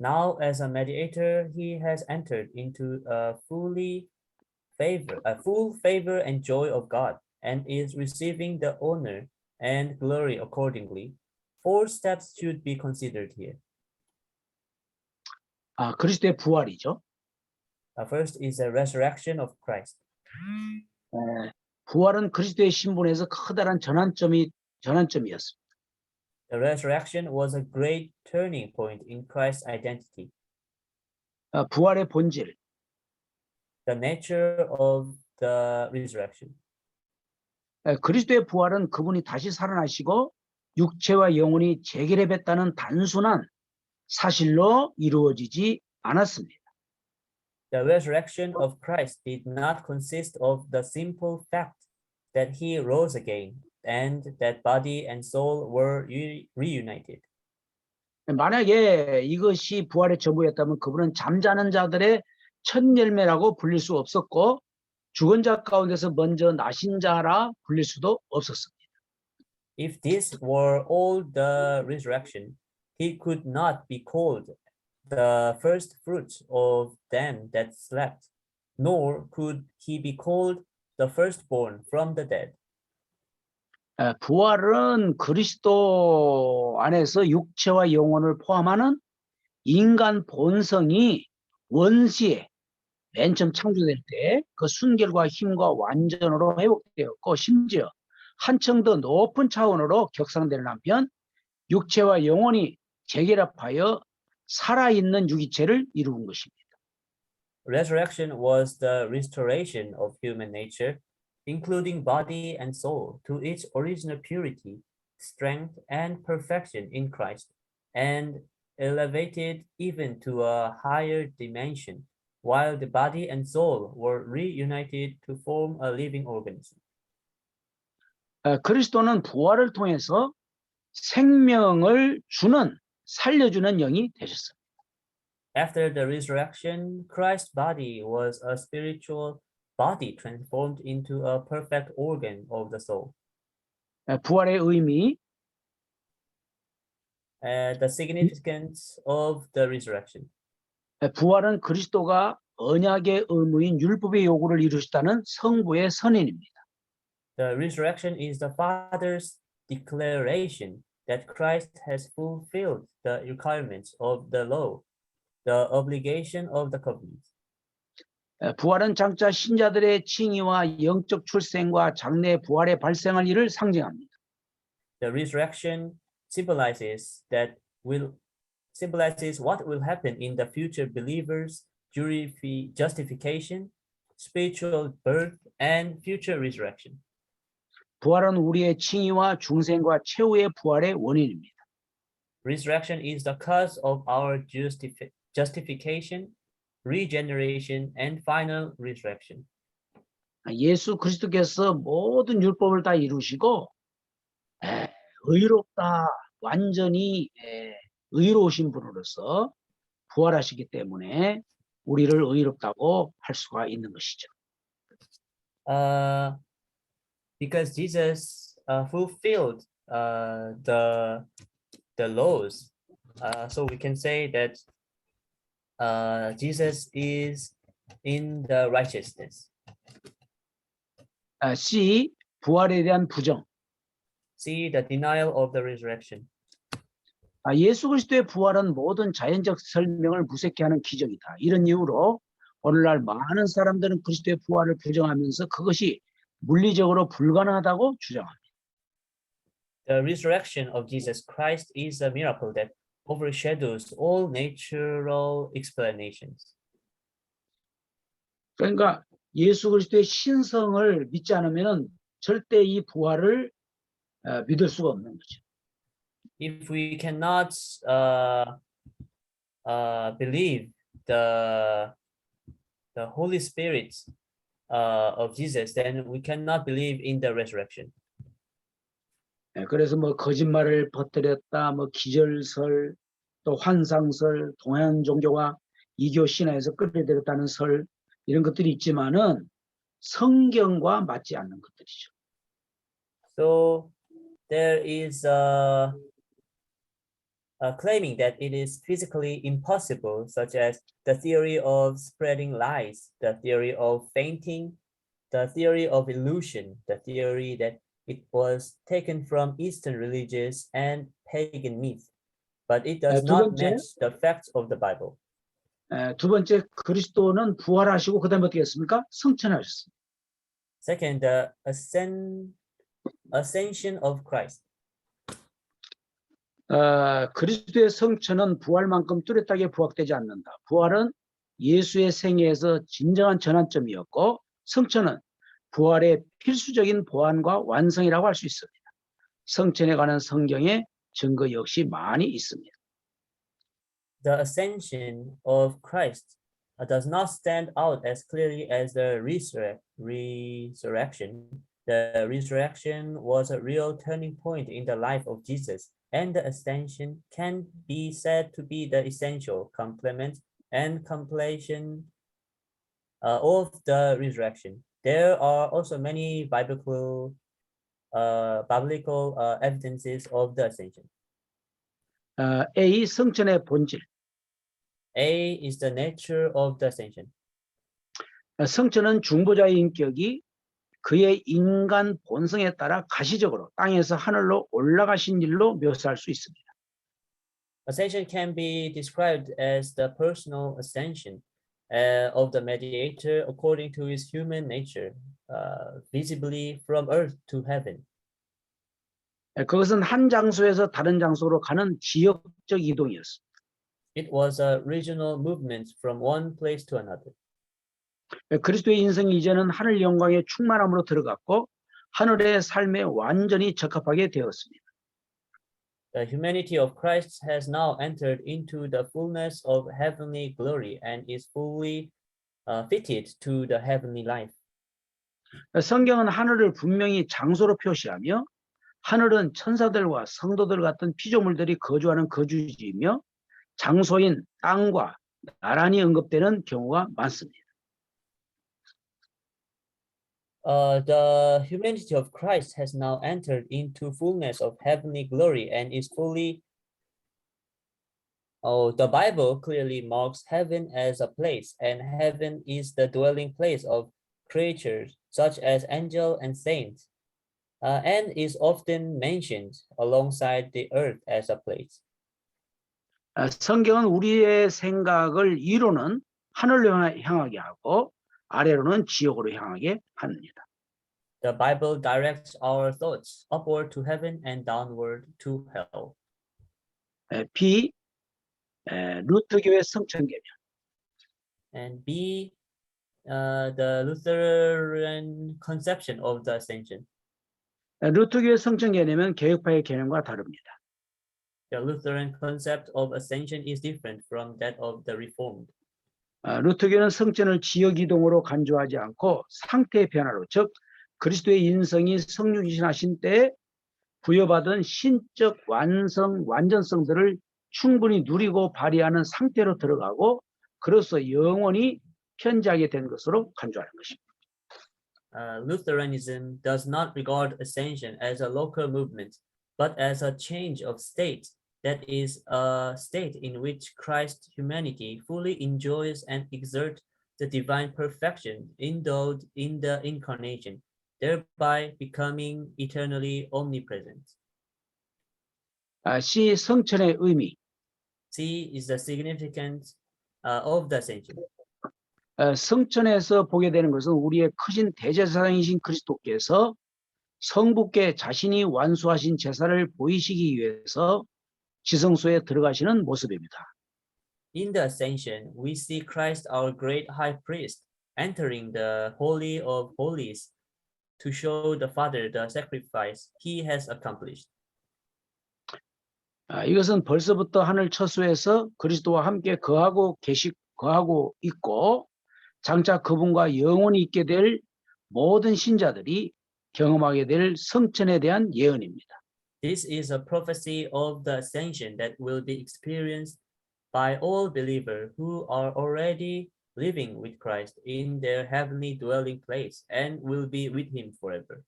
S2: Now, as a mediator, he has entered into a full favor and joy of God, and is receiving the honor and glory accordingly. 4 steps should be considered here.
S1: 그리스도의 부활이죠.
S2: First is the resurrection of Christ.
S1: 부활은 그리스도의 신분에서 커다란 전환점이었습니다.
S2: The resurrection was a great turning point in Christ's identity.
S1: 부활의 본질,
S2: The nature of the resurrection.
S1: 그리스도의 부활은 그분이 다시 살아나시고 육체와 영혼이 재결합했다는 단순한 사실로 이루어지지 않았습니다.
S2: The resurrection of Christ did not consist of the simple fact that he rose again and that body and soul were reunited.
S1: 만약에 이것이 부활의 전부였다면 그분은 잠자는 자들의 첫 열매라고 불릴 수 없었고 죽은 자 가운데서 먼저 나신 자라 불릴 수도 없었습니다.
S2: If this were all the resurrection, he could not be called the first fruits of them that slept, nor could he be called the firstborn from the dead.
S1: 부활은 그리스도 안에서 육체와 영혼을 포함하는 인간 본성이 원시에 맨 처음 창조될 때 그 순결과 힘과 완전으로 회복되었고 심지어 한층 더 높은 차원으로 격상되는 한편 육체와 영혼이 재결합하여 살아있는 유기체를 이루는 것입니다.
S2: Resurrection was the restoration of human nature, including body and soul, to its original purity, strength, and perfection in Christ, and elevated even to a higher dimension, while the body and soul were reunited to form a living organism.
S1: 그리스도는 부활을 통해서 생명을 살려주는 영이 되셨습니다.
S2: After the resurrection, Christ's body was a spiritual body transformed into a perfect organ of the soul.
S1: 부활의 의미,
S2: The significance of the resurrection.
S1: 부활은 그리스도가 언약의 의무인 율법의 요구를 이루셨다는 성부의 선언입니다.
S2: The resurrection is the Father's declaration that Christ has fulfilled the requirements of the law, the obligation of the covenant.
S1: 부활은 장차 신자들의 칭의와 영적 출생과 장래의 부활의 발생할 일을 상징합니다.
S2: The resurrection symbolizes what will happen in the future believers' justification, spiritual birth, and future resurrection.
S1: 부활은 우리의 칭의와 중생과 최후의 부활의 원인입니다.
S2: Resurrection is the cause of our justification, regeneration, and final resurrection.
S1: 예수 그리스도께서 모든 율법을 다 이루시고 의롭다, 완전히 의로우신 분으로서 부활하시기 때문에 우리를 의롭다고 할 수가 있는 것이죠.
S2: Because Jesus fulfilled the laws, so we can say that Jesus is in the righteousness.
S1: C. 부활에 대한 부정.
S2: See the denial of the resurrection.
S1: 예수 그리스도의 부활은 모든 자연적 설명을 무색해 하는 기적이다. 이런 이유로 오늘날 많은 사람들은 그리스도의 부활을 부정하면서 그것이 물리적으로 불가능하다고 주장합니다.
S2: The resurrection of Jesus Christ is a miracle that overshadows all natural explanations.
S1: 그러니까 예수 그리스도의 신성을 믿지 않으면 절대 이 부활을 믿을 수가 없는 거죠.
S2: If we cannot believe the Holy Spirit of Jesus, then we cannot believe in the resurrection.
S1: 그래서 뭐 거짓말을 퍼뜨렸다, 뭐 기절설, 또 환상설, 동양 종교와 이교 신화에서 끌어들였다는 설 이런 것들이 있지만은 성경과 맞지 않는 것들이죠.
S2: So there is claiming that it is physically impossible, such as the theory of spreading lies, the theory of fainting, the theory of illusion, the theory that it was taken from Eastern religious and pagan myth, but it does
S1: 두
S2: not
S1: 번째,
S2: match the facts of the Bible.
S1: 두 번째 그리스도는 부활하시고 그다음에 어떻게 했습니까? 승천하셨습니다.
S2: Second, the ascension of Christ.
S1: 그리스도의 성천은 부활만큼 뚜렷하게 부각되지 않는다. 부활은 예수의 생애에서 진정한 전환점이었고 성천은 부활의 필수적인 보완과 완성이라고 할 수 있습니다. 성천에 관한 성경의 증거 역시 많이 있습니다.
S2: The ascension of Christ does not stand out as clearly as the resurrection. The resurrection was a real turning point in the life of Jesus, and the ascension can be said to be the essential complement and completion of the resurrection. There are also many biblical evidences of the ascension.
S1: A. 성천의 본질.
S2: A is the nature of the ascension.
S1: 성천은 중보자의 인격이 그의 인간 본성에 따라 가시적으로 땅에서 하늘로 올라가신 일로 묘사할 수 있습니다.
S2: Ascension can be described as the personal ascension of the mediator according to his human nature, visibly from earth to heaven.
S1: 그것은 한 장소에서 다른 장소로 가는 지역적 이동이었습니다.
S2: It was a regional movement from one place to another.
S1: 그리스도의 인생이 이제는 하늘 영광의 충만함으로 들어갔고 하늘의 삶에 완전히 적합하게 되었습니다.
S2: The humanity of Christ has now entered into the fullness of heavenly glory and is fully fitted to the heavenly life.
S1: 성경은 하늘을 분명히 장소로 표시하며 하늘은 천사들과 성도들 같은 피조물들이 거주하는 거주지이며 장소인 땅과 나란히 언급되는 경우가 많습니다.
S2: The humanity of Christ has now entered into fullness of heavenly glory and is fully. The Bible clearly marks heaven as a place, and heaven is the dwelling place of creatures such as angels and saints, and is often mentioned alongside the earth as a place.
S1: 성경은 우리의 생각을 위로는 하늘로 향하게 하고 아래로는 지옥으로 향하게 합니다.
S2: The Bible directs our thoughts upward to heaven and downward to hell.
S1: B. 루터교의 성천개념.
S2: And B. The Lutheran conception of the ascension.
S1: 루터교의 성천개념은 개혁파의 개념과 다릅니다.
S2: The Lutheran concept of ascension is different from that of the Reformed.
S1: 루터교는 성천을 지역 이동으로 간주하지 않고 상태의 변화로, 즉 그리스도의 인성이 성육신하신 때에 부여받은 신적 완전성들을 충분히 누리고 발휘하는 상태로 들어가고 그로써 영원히 편지하게 된 것으로 간주하는 것입니다.
S2: Lutheranism does not regard ascension as a local movement, but as a change of state that is a state in which Christ's humanity fully enjoys and exerts the divine perfection endowed in the incarnation, thereby becoming eternally omnipresent.
S1: C. 성천의 의미.
S2: C is the significance of the ascension.
S1: 성천에서 보게 되는 것은 우리의 크신 대제사장이신 그리스도께서 성부께 자신이 완수하신 제사를 보이시기 위해서 지성소에 들어가시는 모습입니다.
S2: In the ascension, we see Christ, our great high priest, entering the Holy of Holies to show the Father the sacrifice he has accomplished.
S1: 이것은 벌써부터 하늘 처소에서 그리스도와 함께 거하고 있고 장차 그분과 영원히 있게 될 모든 신자들이 경험하게 될 성천에 대한 예언입니다.
S2: This is a prophecy of the ascension that will be experienced by all believers who are already living with Christ in their heavenly dwelling place and will be with him forever.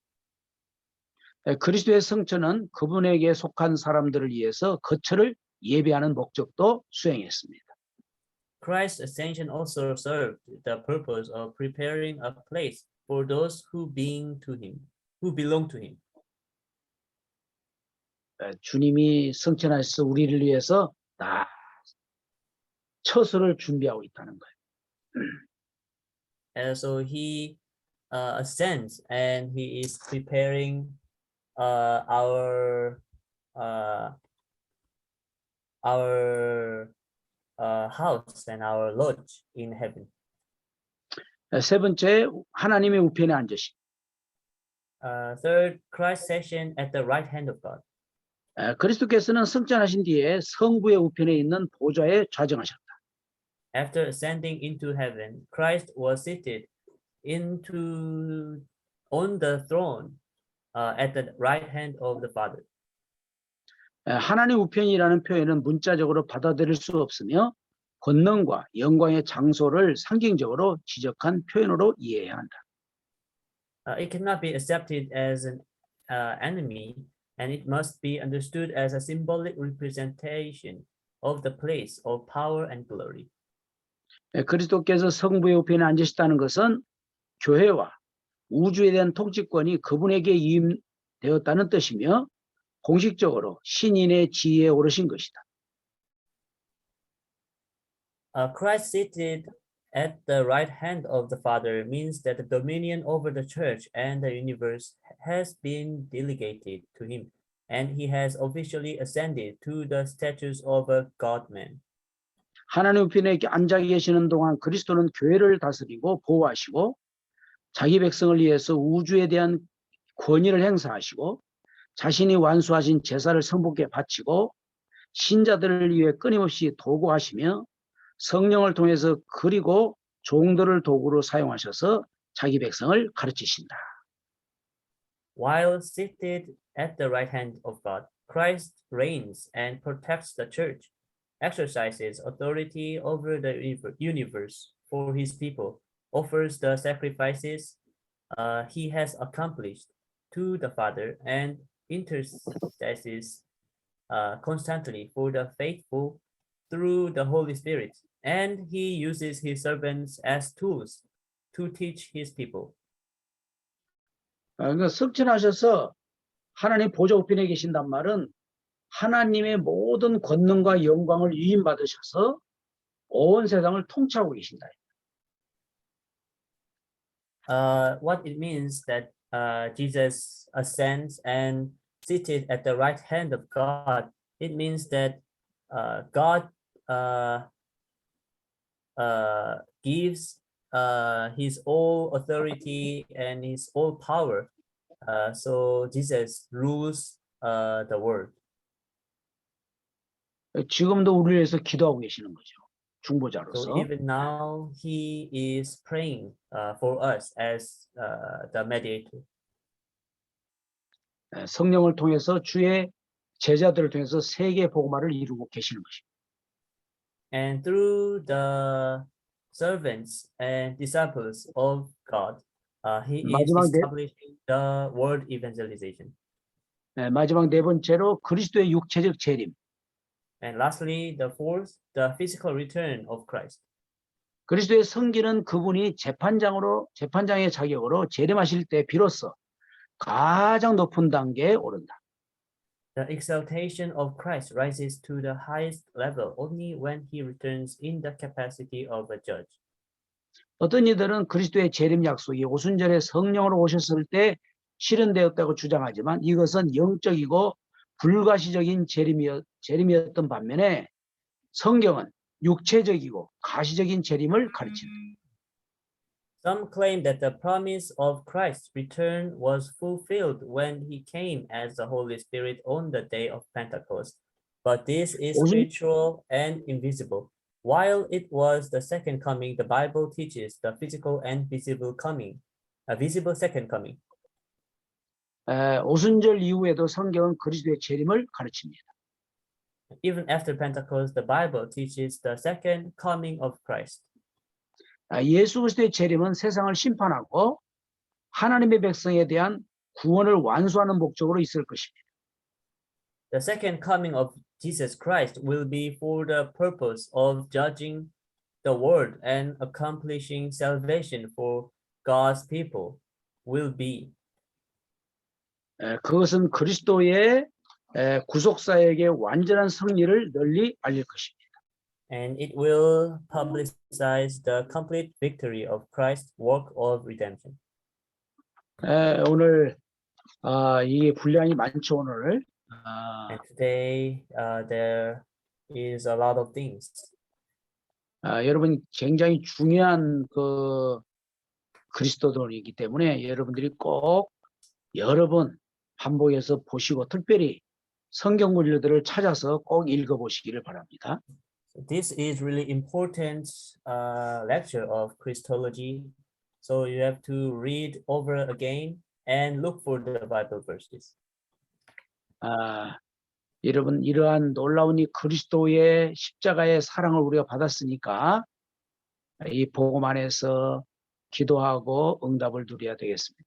S1: 그리스도의 성천은 그분에게 속한 사람들을 위해서 거처를 예비하는 목적도 수행했습니다.
S2: Christ's ascension also served the purpose of preparing a place for those who belong to him.
S1: 주님이 성천하셔서 우리를 위해서 다 처소를 준비하고 있다는 거예요.
S2: And so he ascends and he is preparing our house and our lodge in heaven.
S1: 세 번째, 하나님의 우편에 앉으심.
S2: Third, Christ's session at the right hand of God.
S1: 그리스도께서는 성천하신 뒤에 성부의 우편에 있는 보좌에 좌정하셨다.
S2: After ascending into heaven, Christ was seated on the throne at the right hand of the Father.
S1: 하나님 우편이라는 표현은 문자적으로 받아들일 수 없으며 권능과 영광의 장소를 상징적으로 지적한 표현으로 이해해야 한다.
S2: It cannot be accepted as an enemy, and it must be understood as a symbolic representation of the place of power and glory.
S1: 그리스도께서 성부의 우편에 앉으셨다는 것은 교회와 우주에 대한 통치권이 그분에게 위임되었다는 뜻이며 공식적으로 신인의 지위에 오르신 것이다.
S2: Christ seated at the right hand of the Father means that the dominion over the church and the universe has been delegated to him, and he has officially ascended to the status of a God-man.
S1: 하나님 우편에 앉아 계시는 동안 그리스도는 교회를 다스리고 보호하시고 자기 백성을 위해서 우주에 대한 권위를 행사하시고 자신이 완수하신 제사를 성부께 바치고 신자들을 위해 끊임없이 도구하시며 성령을 통해서 그리고 종들을 도구로 사용하셔서 자기 백성을 가르치신다.
S2: While seated at the right hand of God, Christ reigns and protects the church, exercises authority over the universe for his people, offers the sacrifices he has accomplished to the Father, and intercedes constantly for the faithful through the Holy Spirit. And he uses his servants as tools to teach his people.
S1: 그러니까 성천하셔서 하나님 보좌 우편에 계신단 말은 하나님의 모든 권능과 영광을 위임받으셔서 온 세상을 통치하고 계신다.
S2: What it means that Jesus ascends and seated at the right hand of God, it means that God gives his all authority and his all power. So Jesus rules the world.
S1: 지금도 우리를 위해서 기도하고 계시는 거죠. 중보자로서.
S2: So even now he is praying for us as the mediator.
S1: 성령을 통해서 주의 제자들을 통해서 세계 복음화를 이루고 계시는 것입니다.
S2: And through the servants and disciples of God, he is establishing the world evangelization.
S1: 마지막 네 번째로 그리스도의 육체적 재림.
S2: And lastly, the fourth, the physical return of Christ.
S1: 그리스도의 성기는 그분이 재판장의 자격으로 재림하실 때 비로소 가장 높은 단계에 오른다.
S2: The exaltation of Christ rises to the highest level only when he returns in the capacity of a judge.
S1: 어떤 이들은 그리스도의 재림 약속이 오순절에 성령으로 오셨을 때 실현되었다고 주장하지만 이것은 영적이고 불가시적인 재림이었던 반면에 성경은 육체적이고 가시적인 재림을 가르칩니다.
S2: Some claim that the promise of Christ's return was fulfilled when he came as the Holy Spirit on the day of Pentecost. But this is
S1: 오순-
S2: spiritual and invisible. While it was the second coming, the Bible teaches the physical and visible coming, a visible second coming.
S1: 오순절 이후에도 성경은 그리스도의 재림을 가르칩니다.
S2: Even after Pentecost, the Bible teaches the second coming of Christ.
S1: 예수 그리스도의 재림은 세상을 심판하고 하나님의 백성에 대한 구원을 완수하는 목적으로 있을 것입니다.
S2: The second coming of Jesus Christ will be for the purpose of judging the world and accomplishing salvation for God's people will be.
S1: 그것은 그리스도의 구속사역의 완전한 승리를 널리 알릴 것입니다.
S2: And it will publicize the complete victory of Christ's work of redemption.
S1: 오늘 이게 분량이 많죠. 오늘
S2: And today there is a lot of things.
S1: 여러분 굉장히 중요한 그 그리스도들이기 때문에 여러분들이 꼭 여러 번 반복해서 보시고 특별히 성경 구절들을 찾아서 꼭 읽어보시기를 바랍니다.
S2: This is really important lecture of Christology. So you have to read over again and look for the Bible verses.
S1: 여러분 이러한 놀라운 이 그리스도의 십자가의 사랑을 우리가 받았으니까 이 복음 안에서 기도하고 응답을 누려야 되겠습니다.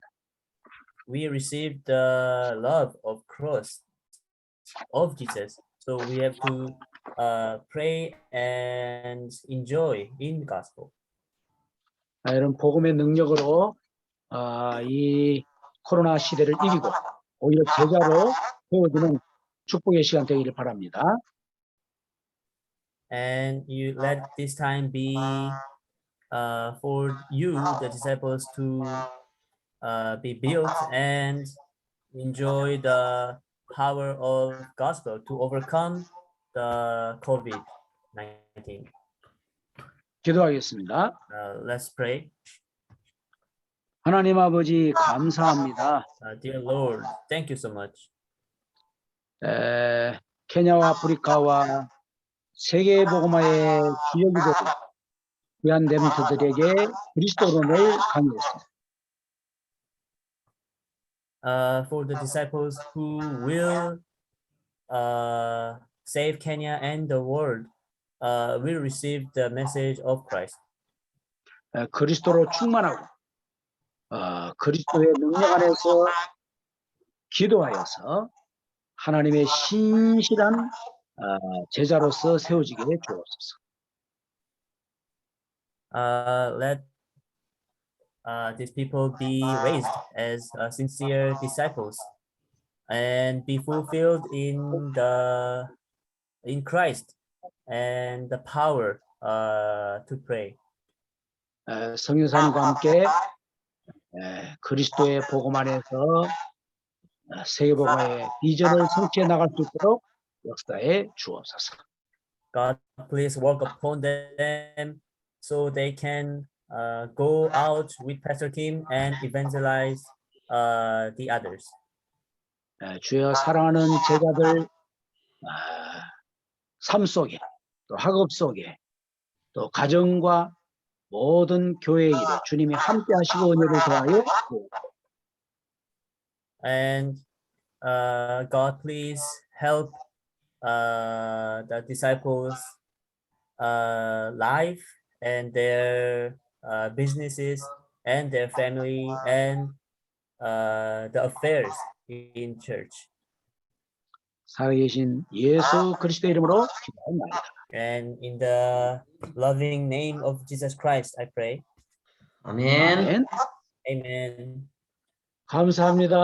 S2: We received the love of cross of Jesus. So we have to pray and enjoy in gospel.
S1: 여러분 복음의 능력으로 이 코로나 시대를 이기고 오히려 제자로 세워지는 축복의 시간 되기를 바랍니다.
S2: And you let this time be for you, the disciples, to be built and enjoy the power of gospel to overcome the COVID-19.
S1: 기도하겠습니다.
S2: Let's pray.
S1: 하나님 아버지 감사합니다.
S2: Dear Lord, thank you so much.
S1: 케냐와 아프리카와 세계 복음화의 기여기 되고 귀한 렘넌트들에게 그리스도론을 강요했습니다.
S2: For the disciples who will save Kenya and the world, will receive the message of Christ.
S1: 그리스도로 충만하고 그리스도의 능력 안에서 기도하여서 하나님의 신실한 제자로서 세워지게 주옵소서.
S2: Let these people be raised as sincere disciples and be fulfilled in Christ and the power to pray.
S1: 성령사님과 함께 그리스도의 복음 안에서 세계 복음화의 비전을 성취해 나갈 수 있도록 역사에 주옵소서.
S2: God, please work upon them so they can go out with Pastor Kim and evangelize the others.
S1: 주여 사랑하는 제자들 삶 속에 또 학업 속에 또 가정과 모든 교회의 일에 주님이 함께 하시고 은혜를 더하여
S2: And God, please help the disciples' life and their businesses and their family and the affairs in church.
S1: 살아계신 예수 그리스도 이름으로 기도합니다.
S2: And in the loving name of Jesus Christ, I pray.
S3: 아멘.
S1: 아멘.
S2: Amen.
S1: 감사합니다.